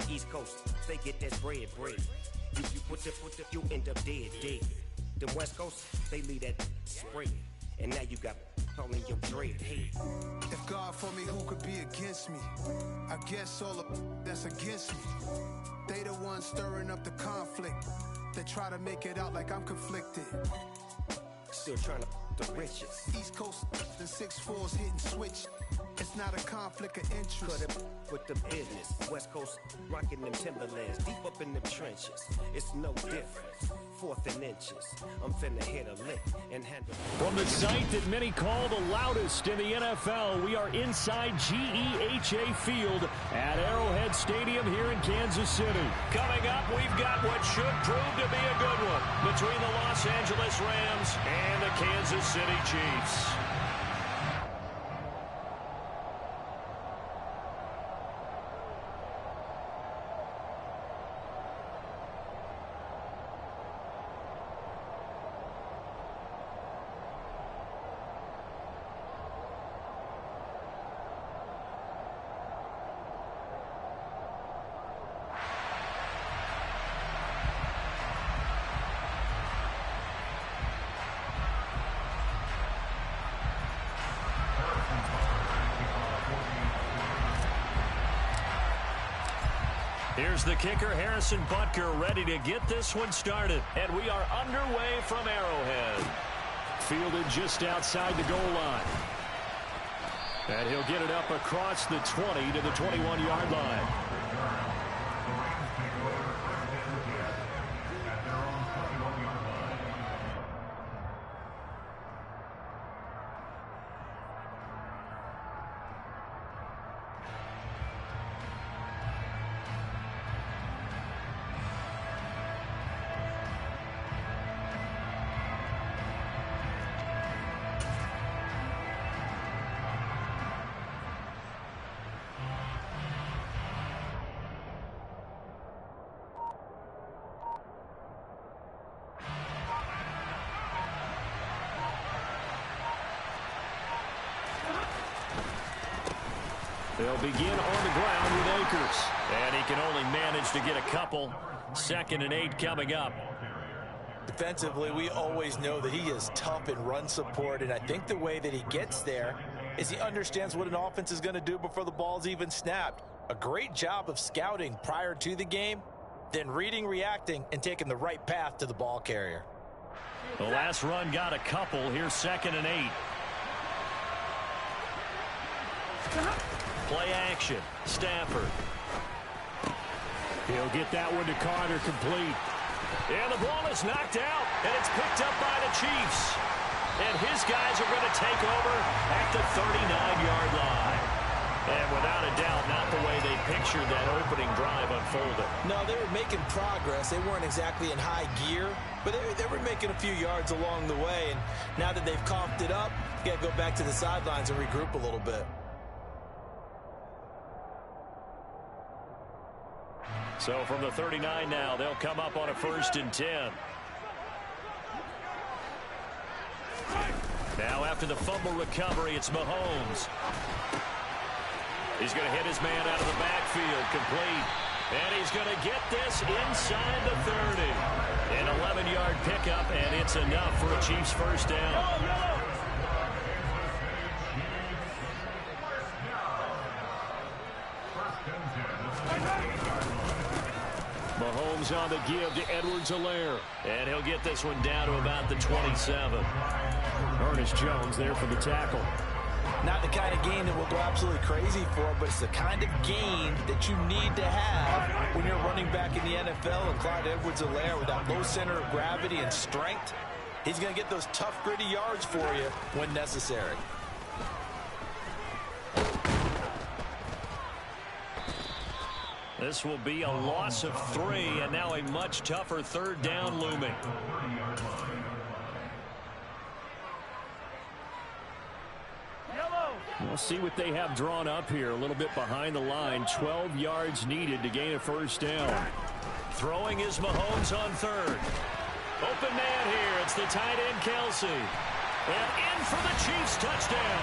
East Coast, they get that bread. You put the, you end up dead. The West Coast, they leave that spray. And now you got calling your dread head. If God for me, who could be against me? I guess all of that's against me. They the ones stirring up the conflict. They try to make it out like I'm conflicted. Still trying to the riches. East Coast, the 6'4s hitting switch. It's not a conflict of interest. Cut it with the business. West Coast rocking them Timberlands, deep up in the trenches. It's no different. 4th and inches. I'm finna hit a lick and handle. From the site that many call the loudest in the NFL, we are inside GEHA Field at Arrowhead Stadium here in Kansas City. Coming up, we've got what should prove to be a good one between the Los Angeles Rams and the Kansas City Chiefs. Here's the kicker, Harrison Butker, ready to get this one started. And we are underway from Arrowhead. Fielded just outside the goal line. And he'll get it up across the 20 to the 21-yard line. They'll begin on the ground with Akers. And he can only manage to get a couple. 2nd and 8 coming up. Defensively, we always know that he is tough in run support, and I think the way that he gets there is he understands what an offense is going to do before the ball's even snapped. A great job of scouting prior to the game, then reading, reacting, and taking the right path to the ball carrier. The last run got a couple. Here's 2nd and 8. Play action. Stafford. He'll get that one to Carter, complete. And the ball is knocked out, and it's picked up by the Chiefs. And his guys are going to take over at the 39-yard line. And without a doubt, not the way they pictured that opening drive unfolded. No, they were making progress. They weren't exactly in high gear, but they were making a few yards along the way. And now that they've coughed it up, you got to go back to the sidelines and regroup a little bit. So from the 39 now, they'll come up on a 1st and 10. Now after the fumble recovery, it's Mahomes. He's going to hit his man out of the backfield, complete. And he's going to get this inside the 30. An 11-yard pickup, and it's enough for a Chiefs first down. Mahomes on the give to Edwards-Helaire. And he'll get this one down to about the 27. Ernest Jones there for the tackle. Not the kind of game that we'll go absolutely crazy for, but it's the kind of game that you need to have when you're running back in the NFL. And Clyde Edwards-Helaire, with that low center of gravity and strength, he's going to get those tough, gritty yards for you when necessary. This will be a loss of 3, and now a much tougher third down looming. We'll see what they have drawn up here. A little bit behind the line. 12 yards needed to gain a first down. Throwing is Mahomes on third. Open man here. It's the tight end, Kelsey. And in for the Chiefs touchdown.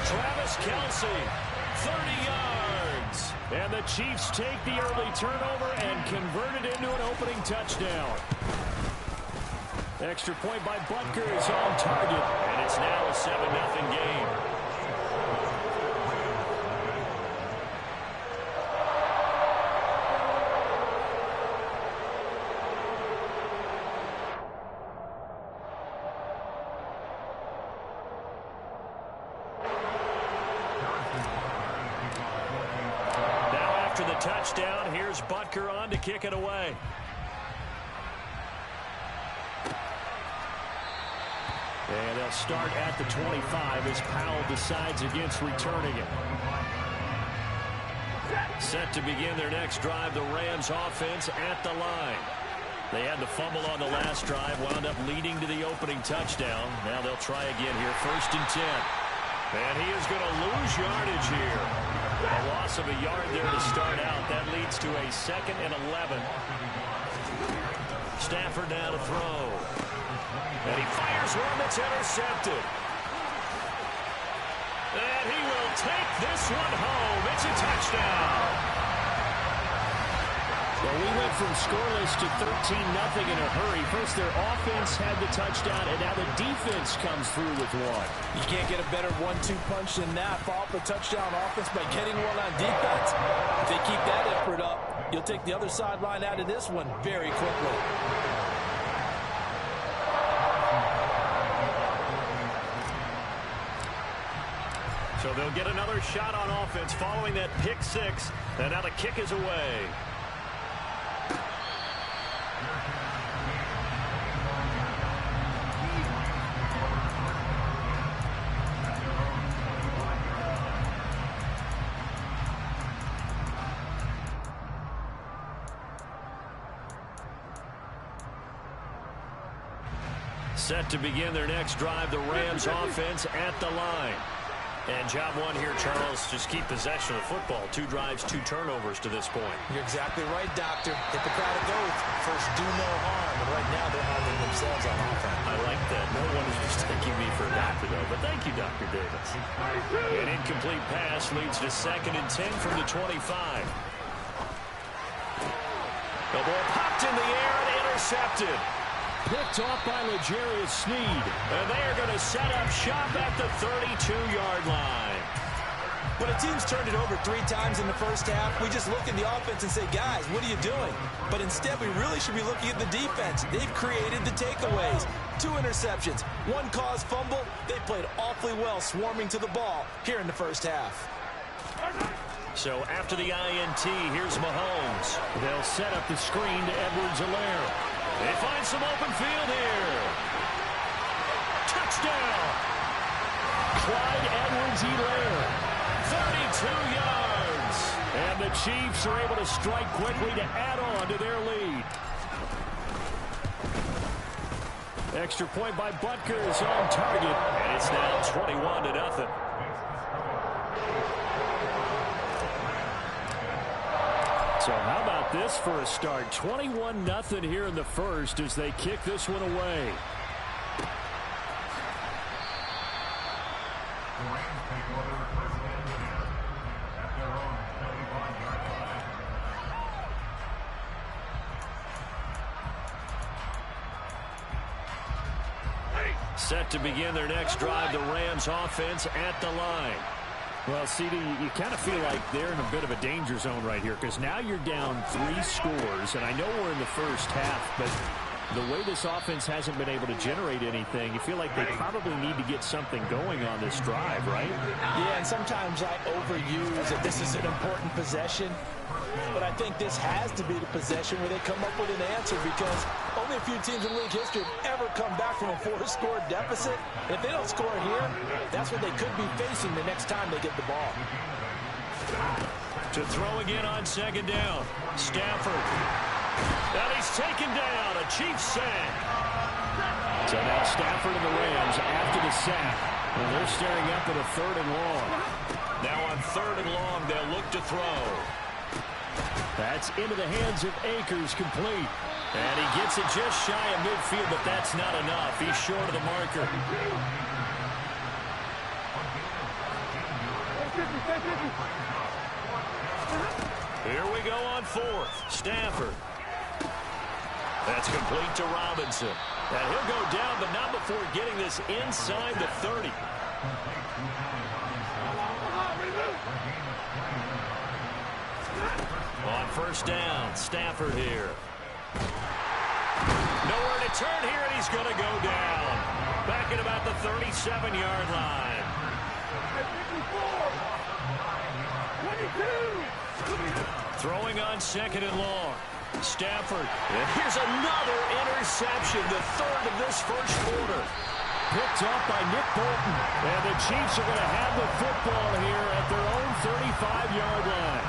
Travis Kelsey, 30 yards. And the Chiefs take the early turnover and convert it into an opening touchdown. Extra point by Butker is on target. And it's now a 7-0 game. Touchdown. Here's Butker on to kick it away. And they'll start at the 25 as Powell decides against returning it. Set to begin their next drive, the Rams offense at the line. They had the fumble on the last drive, wound up leading to the opening touchdown. Now they'll try again here, 1st and 10. And he is going to lose yardage here. A loss of a yard there to start out. That leads to a 2nd and 11. Stafford now to throw. And he fires one that's intercepted. And he will take this one home. It's a touchdown. Well, we went from scoreless to 13-0 in a hurry. First, their offense had the touchdown, and now the defense comes through with one. You can't get a better 1-2 punch than that. Follow up a touchdown offense by getting one on defense. If they keep that effort up, you'll take the other sideline out of this one very quickly. So they'll get another shot on offense following that pick 6, and now the kick is away. Set to begin their next drive, the Rams offense at the line. And job one here, Charles, just keep possession of the football. 2 drives, 2 turnovers to this point. You're exactly right, Doctor. Hippocratic oath. First, do no harm. And right now, they're harming themselves on offense. I like that. No one is mistaking me for a doctor, though. But thank you, Dr. Davis. An incomplete pass leads to 2nd and 10 from the 25. The ball popped in the air and intercepted. Picked off by L'Jarius Sneed. And they are going to set up shop at the 32-yard line. When a team's turned it over 3 times in the first half, we just look at the offense and say, guys, what are you doing? But instead, we really should be looking at the defense. They've created the takeaways. 2 interceptions, 1 caused fumble. They played awfully well swarming to the ball here in the first half. So after the INT, here's Mahomes. They'll set up the screen to Edwards-Helaire. They find some open field here. Touchdown! Clyde Edwards-Helaire. 32 yards. And the Chiefs are able to strike quickly to add on to their lead. Extra point by Butker is on target. And it's now 21-0. So how about this for a start? 21-0 here in the first as they kick this one away. Set to begin their next drive, the Rams offense at the line. Well, CD, you kind of feel like they're in a bit of a danger zone right here because now you're down 3 scores, and I know we're in the first half, but the way this offense hasn't been able to generate anything, you feel like they probably need to get something going on this drive, right? Yeah, and sometimes I overuse that this is an important possession, but I think this has to be the possession where they come up with an answer because only a few teams in league history have ever come back from a 4-score deficit. And if they don't score here, that's what they could be facing the next time they get the ball. To throw again on second down. Stafford. And he's taken down. A Chiefs sack. So now Stafford and the Rams after the sack. And they're staring up at a 3rd and long. Now on 3rd and long, they'll look to throw. That's into the hands of Akers, complete. And he gets it just shy of midfield, but that's not enough. He's short of the marker. Here we go on 4th. Stafford. That's complete to Robinson. And he'll go down, but not before getting this inside the 30. On 1st down, Stafford here. Nowhere to turn here, and he's going to go down. Back at about the 37-yard line. 22. Throwing on 2nd and long. Stafford. And here's another interception, the 3rd of this first quarter. Picked up by Nick Bolton. And the Chiefs are going to have the football here at their own 35-yard line.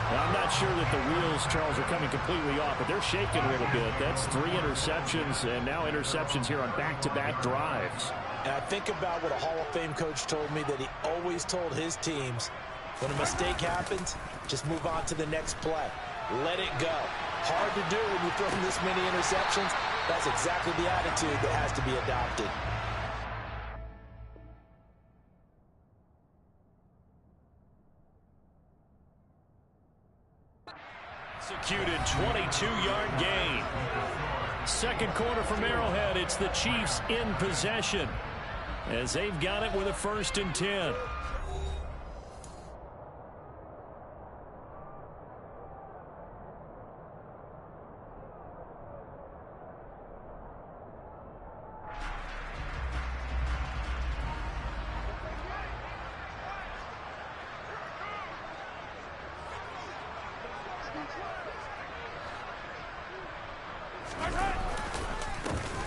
Now, I'm not sure that the wheels, Charles, are coming completely off, but they're shaking a little bit. That's 3 interceptions, and now interceptions here on back-to-back drives. And I think about what a Hall of Fame coach told me, that he always told his teams, when a mistake happens, just move on to the next play. Let it go. Hard to do when you throw this many interceptions. That's exactly the attitude that has to be adopted. Executed 22-yard gain. 2nd quarter from Arrowhead. It's the Chiefs in possession as they've got it with a 1st and 10.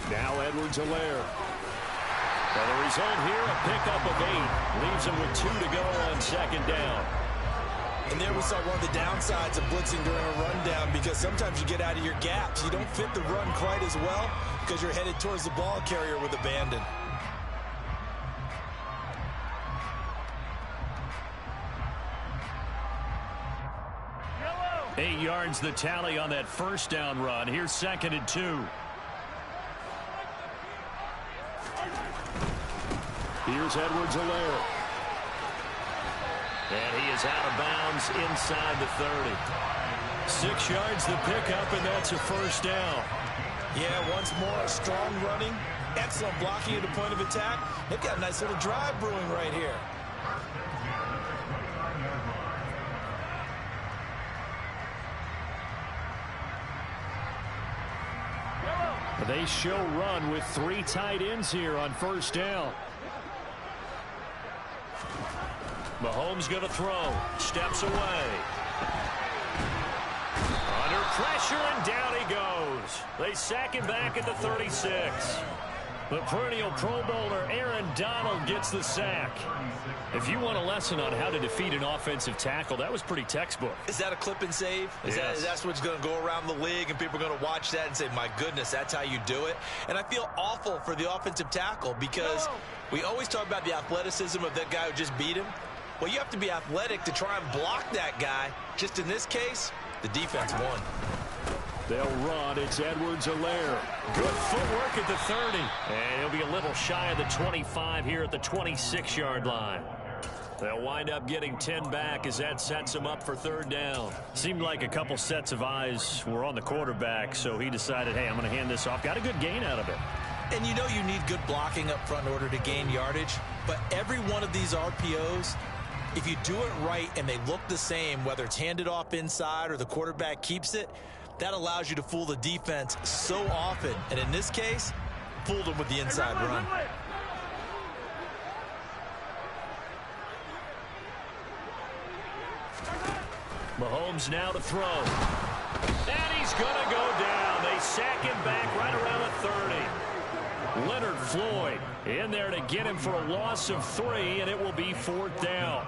Now Edwards-Helaire. And the result here, a pickup of 8. Leaves him with 2 to go on 2nd down. And there we saw one of the downsides of blitzing during a rundown, because sometimes you get out of your gaps. You don't fit the run quite as well because you're headed towards the ball carrier with abandon. Yellow. 8 yards the tally on that 1st down run. Here's 2nd and 2. Here's Edwards-Helaire. And he is out of bounds inside the 30. 6 yards the pickup, and that's a 1st down. Yeah, once more, strong running, excellent blocking at the point of attack. They've got a nice little drive brewing right here. They show run with 3 tight ends here on 1st down. Mahomes going to throw. Steps away. Under pressure, and down he goes. They sack him back at the 36. The perennial Pro Bowler Aaron Donald gets the sack. If you want a lesson on how to defeat an offensive tackle, that was pretty textbook. Is that a clip and save? Yes. That's what's going to go around the league, and people are going to watch that and say, my goodness, that's how you do it. And I feel awful for the offensive tackle, because we always talk about the athleticism of that guy who just beat him. Well, you have to be athletic to try and block that guy. Just in this case, the defense won. They'll run. It's Edwards-Helaire. Good footwork at the 30. And he'll be a little shy of the 25 here at the 26-yard line. They'll wind up getting 10 back as that sets them up for 3rd down. Seemed like a couple sets of eyes were on the quarterback, so he decided, hey, I'm going to hand this off. Got a good gain out of it. And you know you need good blocking up front in order to gain yardage. But every one of these RPOs, if you do it right and they look the same, whether it's handed off inside or the quarterback keeps it, that allows you to fool the defense so often. And in this case, fooled them with the inside run. Mahomes now to throw. And he's going to go down. They sack him back right around the 30. Leonard Floyd in there to get him for a loss of 3, and it will be 4th down.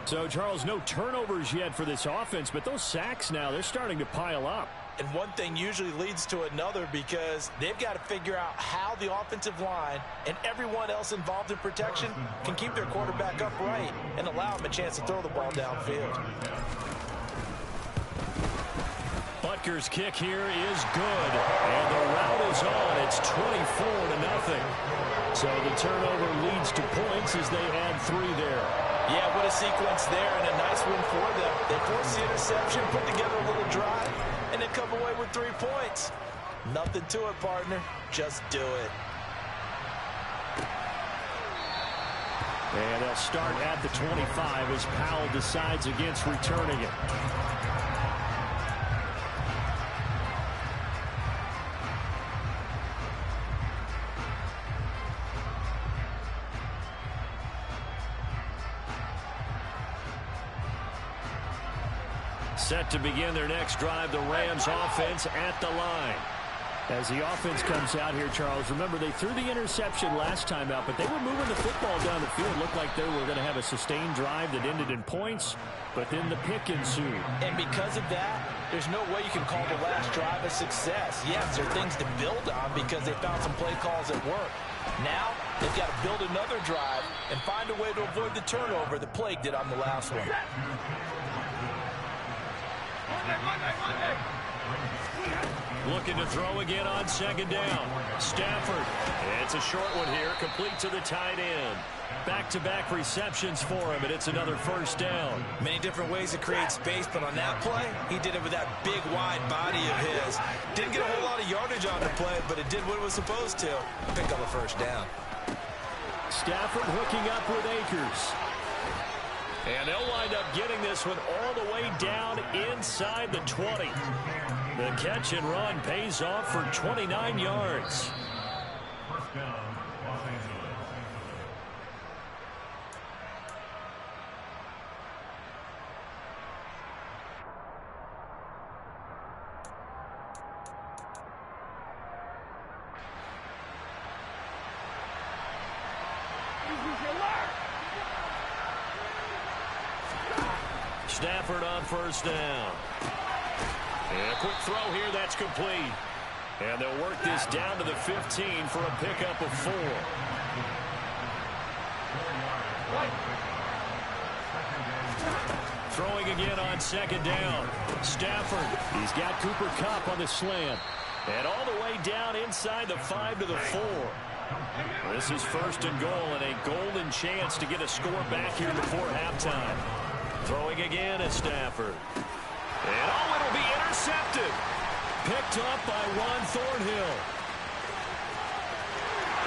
So, Charles, no turnovers yet for this offense, but those sacks now, they're starting to pile up. And one thing usually leads to another because they've got to figure out how the offensive line and everyone else involved in protection can keep their quarterback upright and allow him a chance to throw the ball downfield. Butker's kick here is good, and the route is on. It's 24-0. So the turnover leads to points as they add 3 there. Yeah, what a sequence there, and a nice win for them. They force the interception, put together a little drive, and then come away with 3 points. Nothing to it, partner. Just do it. And they'll start at the 25 as Powell decides against returning it. Set to begin their next drive, the Rams offense at the line. As the offense comes out here, Charles, remember they threw the interception last time out, but they were moving the football down the field. Looked like they were going to have a sustained drive that ended in points, but then the pick ensued. And because of that, there's no way you can call the last drive a success. Yes, there are things to build on because they found some play calls that work. Now, they've got to build another drive and find a way to avoid the turnover that plagued it on the last one. Looking to throw again on second down. Stafford. It's a short one here, complete to the tight end. Back-to-back receptions for him, and it's another first down. Many different ways to create space, but on that play, he did it with that big, wide body of his. Didn't get a whole lot of yardage on the play, but it did what it was supposed to. Pick up a first down. Stafford hooking up with Akers. And they'll wind up getting this one all the way down inside the 20. The catch and run pays off for 29 yards. Stafford on first down. And a quick throw here, that's complete. And they'll work this down to the 15 for a pickup of 4. Throwing again on second down. Stafford, he's got Cooper Kupp on the slant. And all the way down inside the 5 to the 4. This is first and goal, and a golden chance to get a score back here before halftime. Throwing again at Stafford. And it'll be intercepted. Picked up by Ron Thornhill.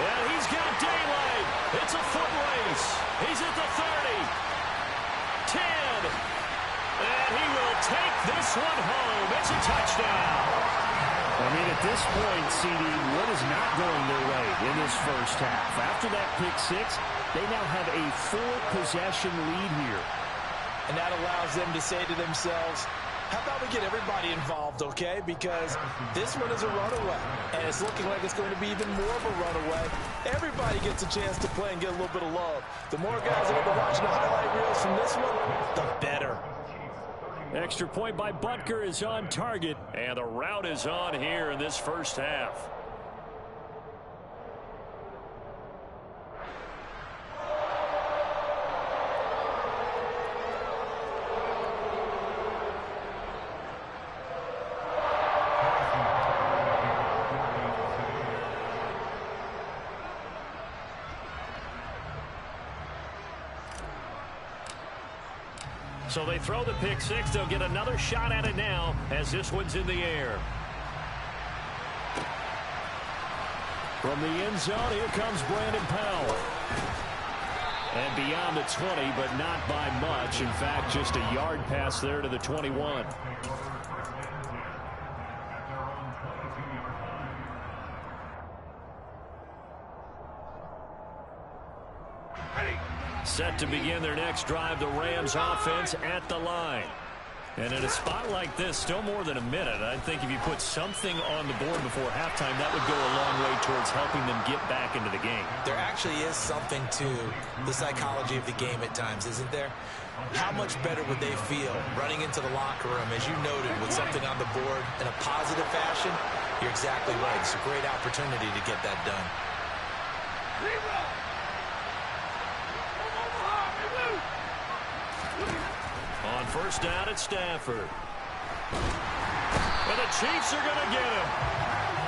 And he's got daylight. It's a foot race. He's at the 30. 10. And he will take this one home. It's a touchdown. I mean, at this point, CD, what is not going their way in this first half? After that pick 6, they now have a 4-possession lead here. And that allows them to say to themselves, how about we get everybody involved, okay? Because this one is a runaway, and it's looking like it's going to be even more of a runaway. Everybody gets a chance to play and get a little bit of love. The more guys that are watching the highlight reels from this one, the better. Extra point by Butker is on target, and the route is on here in this first half. So they throw the pick 6. They'll get another shot at it now as this one's in the air. From the end zone, here comes Brandon Powell. And beyond the 20, but not by much. In fact, just a yard pass there to the 21. Set to begin their next drive, the Rams offense at the line. And in a spot like this, still more than a minute, I think if you put something on the board before halftime, that would go a long way towards helping them get back into the game. There actually is something to the psychology of the game at times, isn't there? How much better would they feel running into the locker room, as you noted, with something on the board in a positive fashion? You're exactly right. It's a great opportunity to get that done. On first down at Stafford. And the Chiefs are going to get him.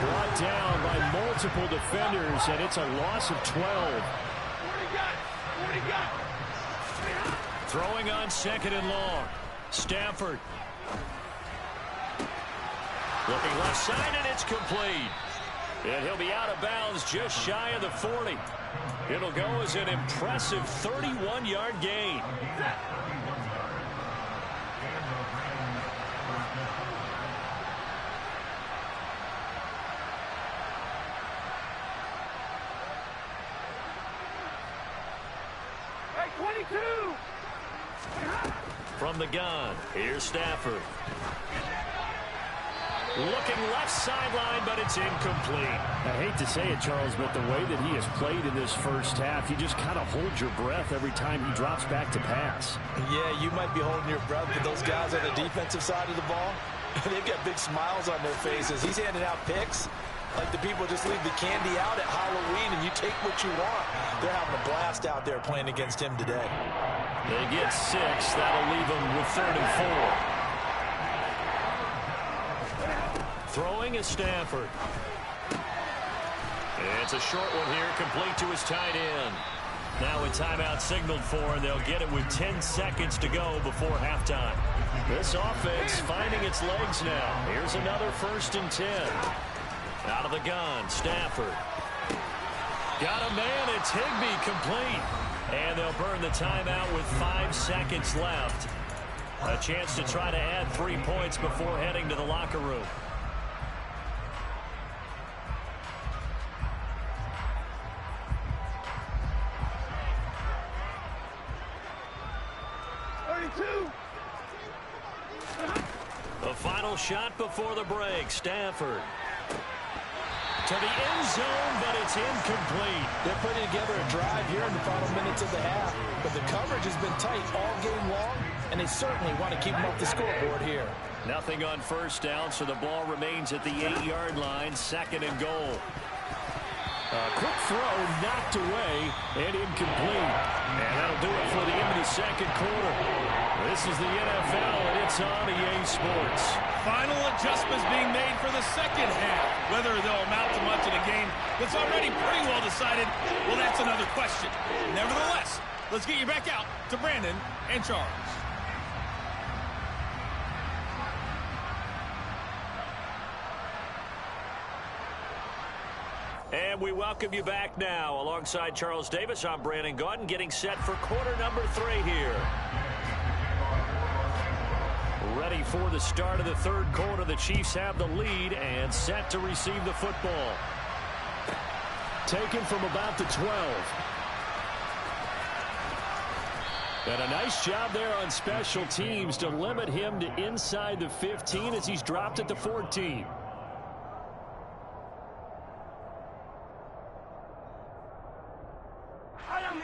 Brought down by multiple defenders, and it's a loss of 12. Throwing on second and long. Stafford. Looking left side, and it's complete. And he'll be out of bounds just shy of the 40. It'll go as an impressive 31-yard gain. From the gun, here's Stafford. Looking left sideline, but it's incomplete. I hate to say it, Charles, but the way that he has played in this first half, you just kind of hold your breath every time he drops back to pass. Yeah, you might be holding your breath, but those guys on the defensive side of the ball, they've got big smiles on their faces. He's handing out picks like the people just leave the candy out at Halloween and you take what you want. They're having a blast out there playing against him today. They get 6. That'll leave them with 3rd and 4. Throwing is Stafford. It's a short one here, complete to his tight end. Now a timeout signaled for, and they'll get it with 10 seconds to go before halftime. This offense finding its legs now. Here's another 1st and 10. Out of the gun, Stafford. Got a man, it's Higbee, complete. And they'll burn the timeout with 5 seconds left. A chance to try to add 3 points before heading to the locker room. The final shot before the break, Stafford. To the end zone, but it's incomplete. They're putting together a drive here in the final minutes of the half, but the coverage has been tight all game long, and they certainly want to keep them off the scoreboard here. Nothing on first down, so the ball remains at the 8-yard line, 2nd and goal. A quick throw knocked away and incomplete. And that'll do it for the end of the second quarter. This is the NFL, and it's on EA Sports. Final adjustments being made for the second half. Whether they'll amount to much in a game that's already pretty well decided, well, that's another question. Nevertheless, let's get you back out to Brandon and Charles. And we welcome you back now. Alongside Charles Davis, I'm Brandon Gaudin, getting set for quarter number 3 here. Ready for the start of the third quarter. The Chiefs have the lead and set to receive the football. Taken from about the 12. And a nice job there on special teams to limit him to inside the 15 as he's dropped at the 14.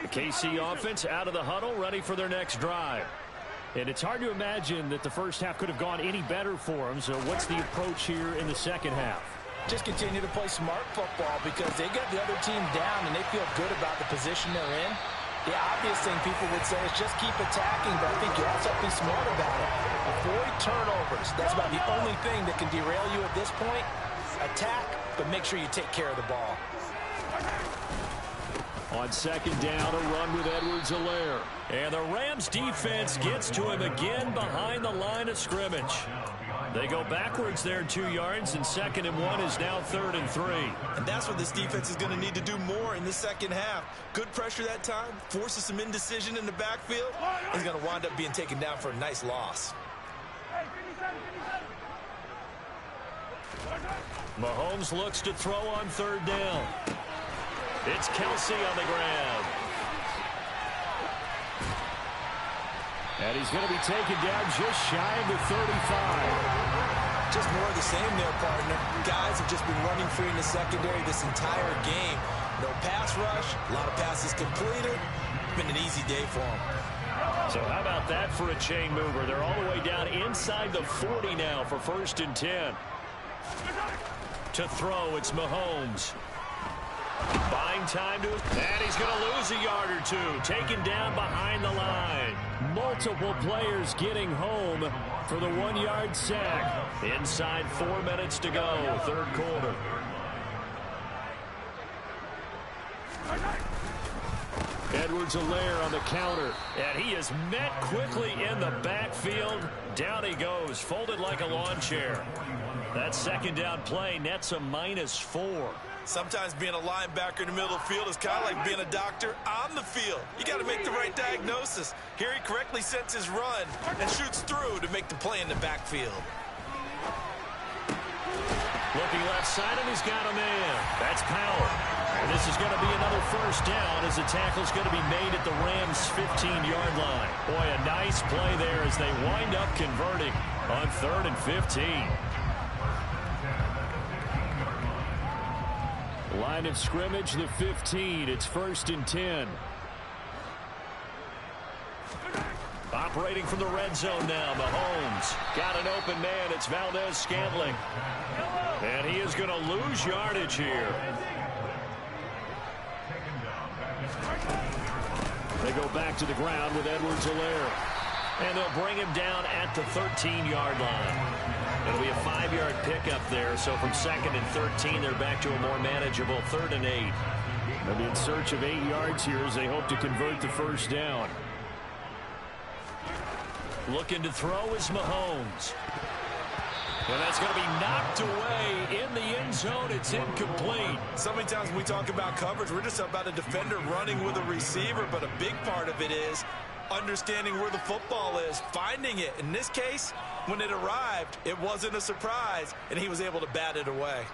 The KC offense out of the huddle, ready for their next drive. And it's hard to imagine that the first half could have gone any better for them. So what's the approach here in the second half? Just continue to play smart football because they got the other team down and they feel good about the position they're in. The obvious thing people would say is just keep attacking, but I think you also have to be smart about it. Avoid turnovers. That's about the only thing that can derail you at this point. Attack, but make sure you take care of the ball. On second down, a run with Edwards-Helaire. And the Rams defense gets to him again behind the line of scrimmage. They go backwards there 2 yards, and 2nd and 1 is now 3rd and 3. And that's what this defense is going to need to do more in the second half. Good pressure that time, forces some indecision in the backfield. He's going to wind up being taken down for a nice loss. Mahomes looks to throw on 3rd down. It's Kelsey on the grab. And he's going to be taken down just shy of the 35. Just more of the same there, partner. Guys have just been running free in the secondary this entire game. No pass rush, a lot of passes completed. Been an easy day for them. So how about that for a chain mover? They're all the way down inside the 40 now for 1st and 10. To throw, it's Mahomes. Buying time to, and he's going to lose a yard or two. Taken down behind the line. Multiple players getting home for the 1-yard sack. Inside 4 minutes to go, 3rd quarter. Edwards-Helaire on the counter, and he is met quickly in the backfield. Down he goes, folded like a lawn chair. That 2nd down play nets a -4. Sometimes being a linebacker in the middle of the field is kind of like being a doctor on the field. You got to make the right diagnosis. Here he correctly sets his run and shoots through to make the play in the backfield. Looking left side, and he's got a man. That's Power. And this is going to be another 1st down as the tackle's going to be made at the Rams' 15-yard line. Boy, a nice play there as they wind up converting on 3rd and 15. Line of scrimmage, the 15. It's 1st and 10. Operating from the red zone now, Mahomes. Got an open man. It's Valdez-Scantling. And he is going to lose yardage here. They go back to the ground with Edwards-Helaire. And they'll bring him down at the 13-yard line. It'll be a 5-yard pickup there, so from 2nd and 13, they're back to a more manageable 3rd and 8. They'll be in search of 8 yards here as they hope to convert the 1st down. Looking to throw is Mahomes. And that's going to be knocked away in the end zone. It's incomplete. So many times when we talk about coverage, we're just about a defender running with a receiver, but a big part of it is understanding where the football is, finding it. In this case, when it arrived, it wasn't a surprise, and he was able to bat it away.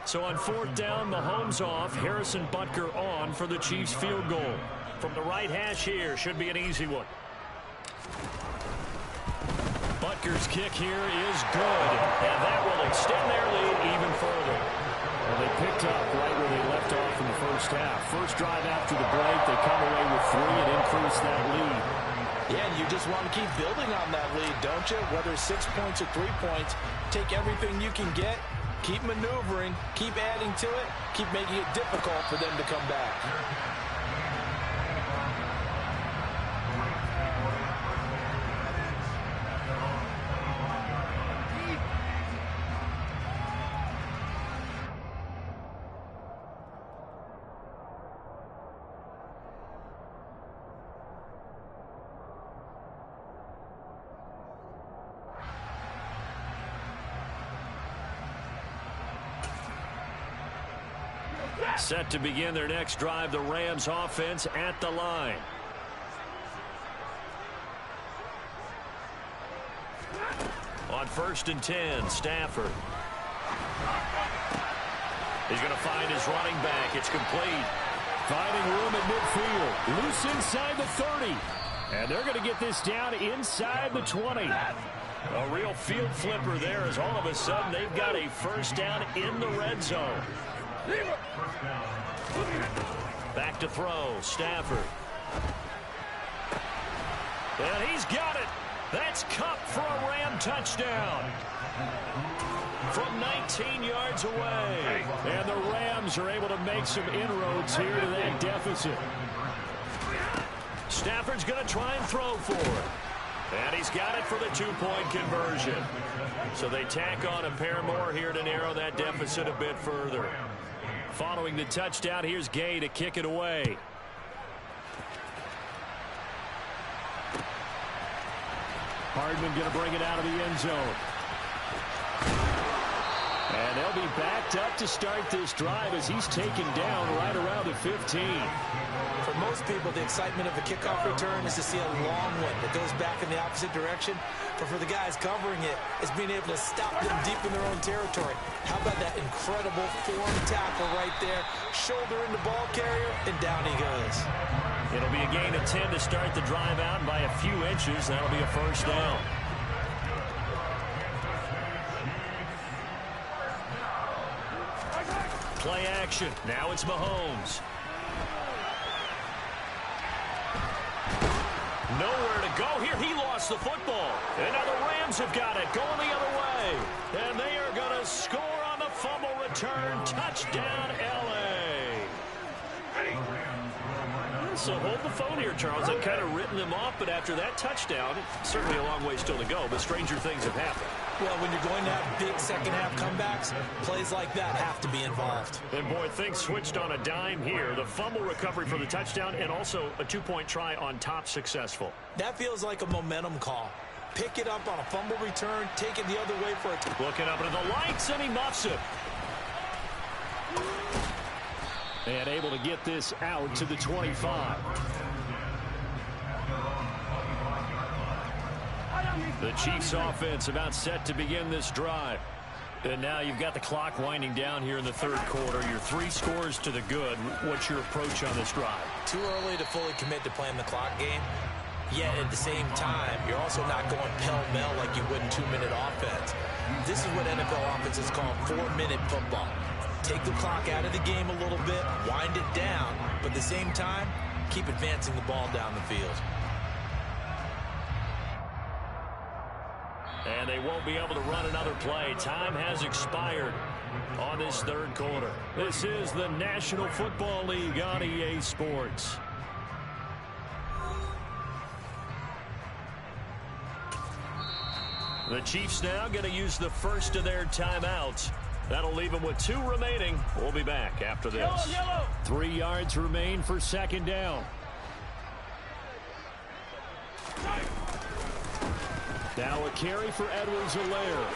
So on 4th down, Mahomes off, Harrison Butker on for the Chiefs field goal. From the right hash here, should be an easy one. Butker's kick here is good, and that will extend their lead even further. Well, they picked up right where they left off in the 1st half. First drive after the break, they come away with 3 and increase that lead. Yeah, and you just want to keep building on that lead, don't you? Whether it's 6 points or 3 points, take everything you can get, keep maneuvering, keep adding to it, keep making it difficult for them to come back. Set to begin their next drive, the Rams offense at the line. On 1st and 10, Stafford. He's going to find his running back. It's complete. Finding room at midfield. Loose inside the 30. And they're going to get this down inside the 20. A real field flipper there as all of a sudden they've got a 1st down in the red zone. Back to throw, Stafford. And he's got it. That's Kupp for a Ram touchdown. From 19 yards away. And the Rams are able to make some inroads here to that deficit. Stafford's going to try and throw for it. And he's got it for the 2-point conversion. So they tack on a pair more here to narrow that deficit a bit further. Following the touchdown, here's Gay to kick it away. Hardman going to bring it out of the end zone. And they'll be backed up to start this drive as he's taken down right around the 15. For most people, the excitement of a kickoff return is to see a long one that goes back in the opposite direction. But for the guys covering it, it's being able to stop them deep in their own territory. How about that incredible form tackle right there? Shoulder in the ball carrier, and down he goes. It'll be a gain of 10 to start the drive out, and by a few inches, that'll be a first down. Play action. Now it's Mahomes. Nowhere to go here. He lost the football. And now the Rams have got it. Going the other way. And they are going to score on the fumble return. Touchdown, L.A. So hold the phone here, Charles. I've kind of written them off, but after that touchdown, certainly a long way still to go, but stranger things have happened. Well, when you're going to have big second-half comebacks, plays like that have to be involved. And, boy, things switched on a dime here. The fumble recovery for the touchdown and also a two-point try on top successful. That feels like a momentum call. Pick it up on a fumble return, take it the other way for a... Looking up into the lights, and he muffs it. And able to get this out to the 25. The Chiefs offense about set to begin this drive. And now you've got the clock winding down here in the third quarter. Your 3 scores to the good. What's your approach on this drive? Too early to fully commit to playing the clock game. Yet at the same time, you're also not going pell-mell like you would in 2-minute offense. This is what NFL offenses call 4-minute football. Take the clock out of the game a little bit, wind it down, but at the same time, keep advancing the ball down the field. And they won't be able to run another play. Time has expired on this third quarter. This is the National Football League on EA Sports. The Chiefs now going to use the first of their timeouts. That'll leave them with 2 remaining. We'll be back after this. 3 yards remain for second down. Now a carry for Edwards-Helaire.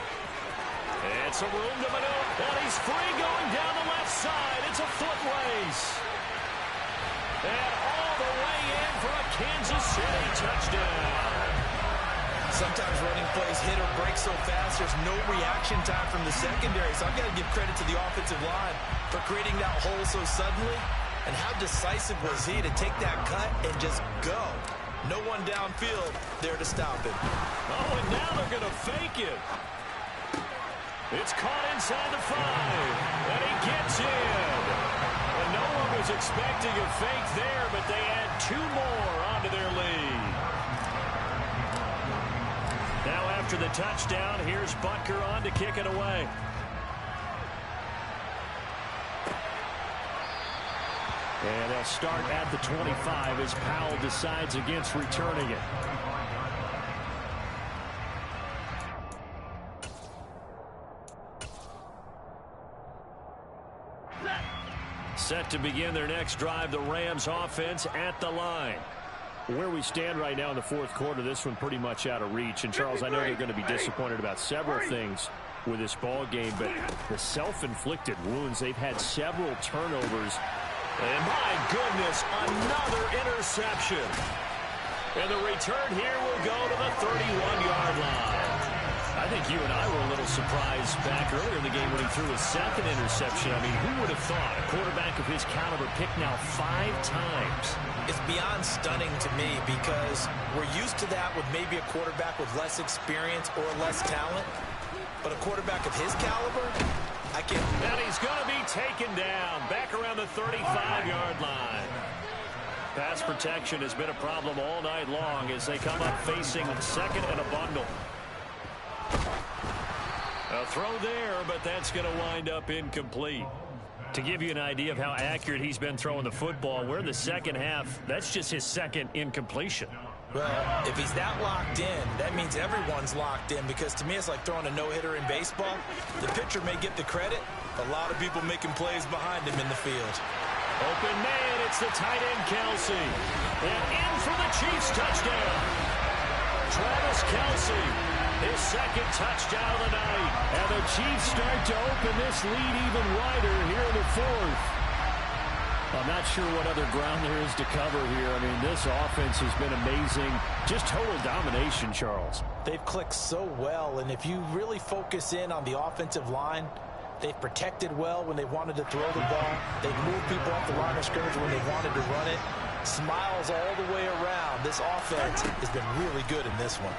And some room to maneuver. And he's free going down the left side. It's a foot race. And all the way in for a Kansas City touchdown. Sometimes running plays hit or break so fast, there's no reaction time from the secondary. So I've got to give credit to the offensive line for creating that hole so suddenly. And how decisive was he to take that cut and just go? No one downfield there to stop him. Oh, and now they're going to fake it. It's caught inside the 5. And he gets in. And no one was expecting a fake there, but they add 2 more onto their lead. Now after the touchdown, here's Butker on to kick it away. And they'll start at the 25 as Powell decides against returning it. Set to begin their next drive, the Rams offense at the line. Where we stand right now in the fourth quarter, this one pretty much out of reach. And, Charles, I know they're going to be disappointed about several things with this ball game, but the self-inflicted wounds, they've had several turnovers. And, my goodness, another interception. And the return here will go to the 31-yard line. I think you and I were a little surprised back earlier in the game when he threw his second interception. I mean, who would have thought a quarterback of his caliber picked now 5 times? It's beyond stunning to me because we're used to that with maybe a quarterback with less experience or less talent. But a quarterback of his caliber, I can't. And he's going to be taken down back around the 35-yard line. Pass protection has been a problem all night long as they come up facing second and a bundle. A throw there, but that's going to wind up incomplete. To give you an idea of how accurate he's been throwing the football, we're in the second half. That's just his second incompletion. Well, if he's that locked in, that means everyone's locked in because to me it's like throwing a no-hitter in baseball. The pitcher may get the credit. A lot of people making plays behind him in the field. Open man, it's the tight end Kelsey. And in for the Chiefs touchdown. Travis Kelsey. His second touchdown of the night. And the Chiefs start to open this lead even wider here in the fourth. I'm not sure what other ground there is to cover here. I mean, this offense has been amazing. Just total domination, Charles. They've clicked so well, and if you really focus in on the offensive line, they've protected well when they wanted to throw the ball. They've moved people off the line of scrimmage when they wanted to run it. Smiles all the way around. This offense has been really good in this one.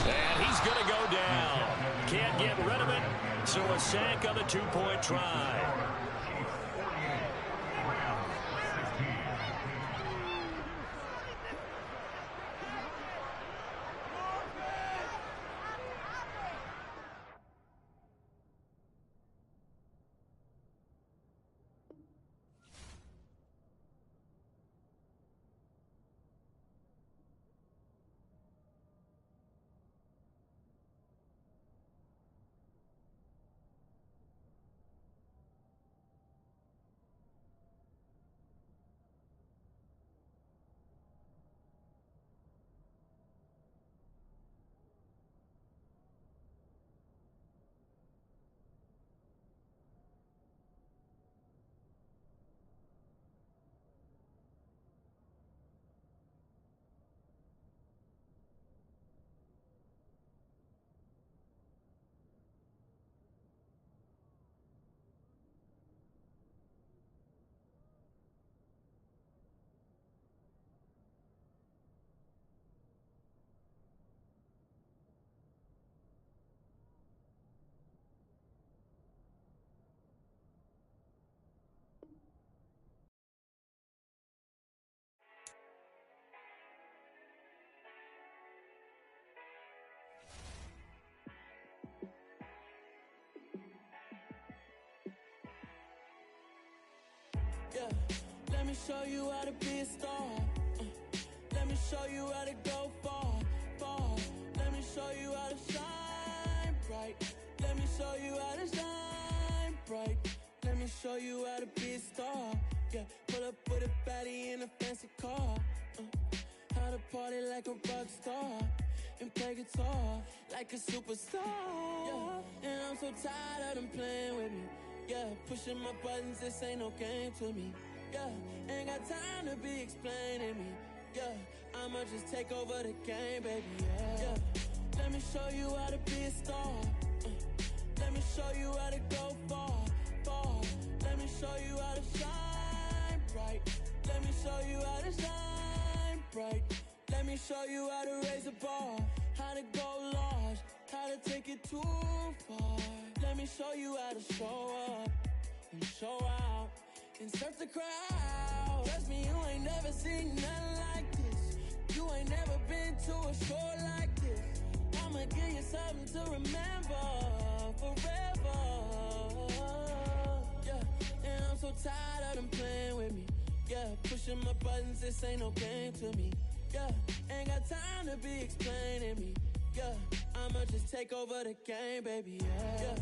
And he's going to go down. Can't get rid of it, so a sack on the two-point try. Yeah, let me show you how to be a star. Let me show you how to go far, far. Let me show you how to shine bright. Let me show you how to shine bright. Let me show you how to be a star. Yeah, pull up with a baddie in a fancy car. How to party like a rock star and play guitar like a superstar. Yeah, and I'm so tired of them playing with me. Yeah, pushing my buttons, this ain't no game to me. Yeah, ain't got time to be explaining me. Yeah, I'ma just take over the game, baby. Yeah, let me show you how to be a star. Let me show you how to go far, far. Let me show you how to shine bright. Let me show you how to shine bright. Let me show you how to raise a bar, how to go large, how to take it too far. Let me show you how to show up and show out and surf the crowd. Trust me, you ain't never seen nothing like this. You ain't never been to a show like this. I'ma give you something to remember forever. Yeah, and I'm so tired of them playing with me. Yeah, pushing my buttons, this ain't no game to me. Yeah, ain't got time to be explaining me. Yeah, I'ma just take over the game, baby. Yeah,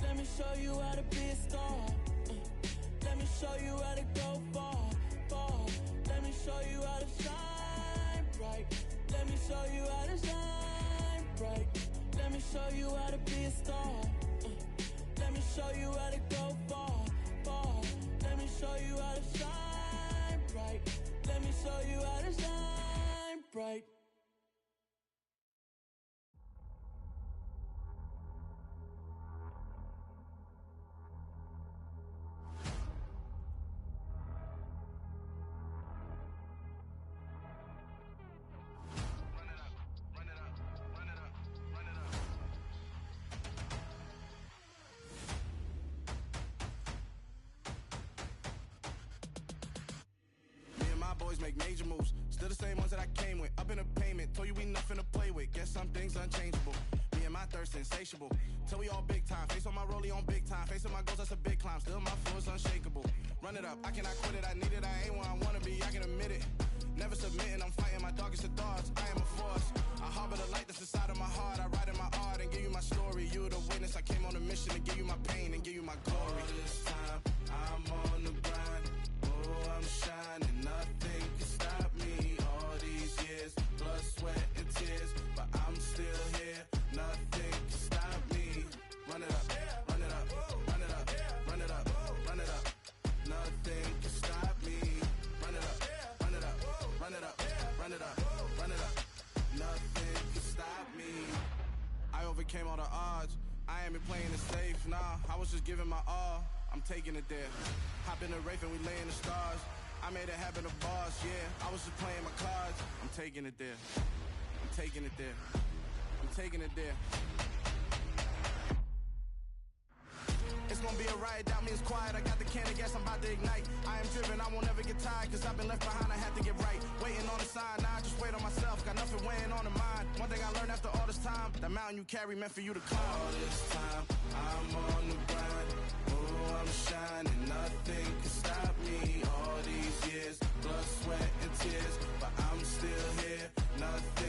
let me show you how to be a star. Let me show you how to go far, far. Let me show you how to shine bright. Let me show you how to shine bright. Let me show you how to be a star. Let me show you how to go far, far. Let me show you how to shine bright. Let me show you how to shine bright. Boys make major moves, still the same ones that I came with. Up in a payment, told you we nothing to play with. Guess some things unchangeable. Me and my thirst insatiable. Till we all big time. Face on my rollie on big time. Facing my goals, that's a big climb. Still my flow is unshakable. Run it up, I cannot quit it. I need it, I ain't where I wanna be. I can admit it. Never submitting, I'm fighting my darkest of thoughts. I am a force. I harbor the light that's inside of my heart. I write in my art and give you my story. You the witness. I came on a mission to give you my pain and give you my glory. All this time, I'm on the grind. Oh, I'm shining. Nothing can stop me. All these years, blood, sweat, and tears. But I'm still overcame all the odds. I ain't been playing it safe, nah. I was just giving my all. I'm taking it there. Hop in the Wraith and we lay in the stars. I made it happen, the boss, yeah. I was just playing my cards. I'm taking it there. I'm taking it there. I'm taking it there. It's gonna be a riot, doubt me it's quiet. I got the can of gas, I'm about to ignite. I am driven, I won't ever get tired, cause I've been left behind, I had to get right. Waiting on the sign, now I just wait on myself. Got nothing weighing on the mind. One thing I learned after all this time, the mountain you carry meant for you to climb. All this time, I'm on the grind. Oh, I'm shining, nothing can stop me. All these years, blood, sweat, and tears, but I'm still here. Nothing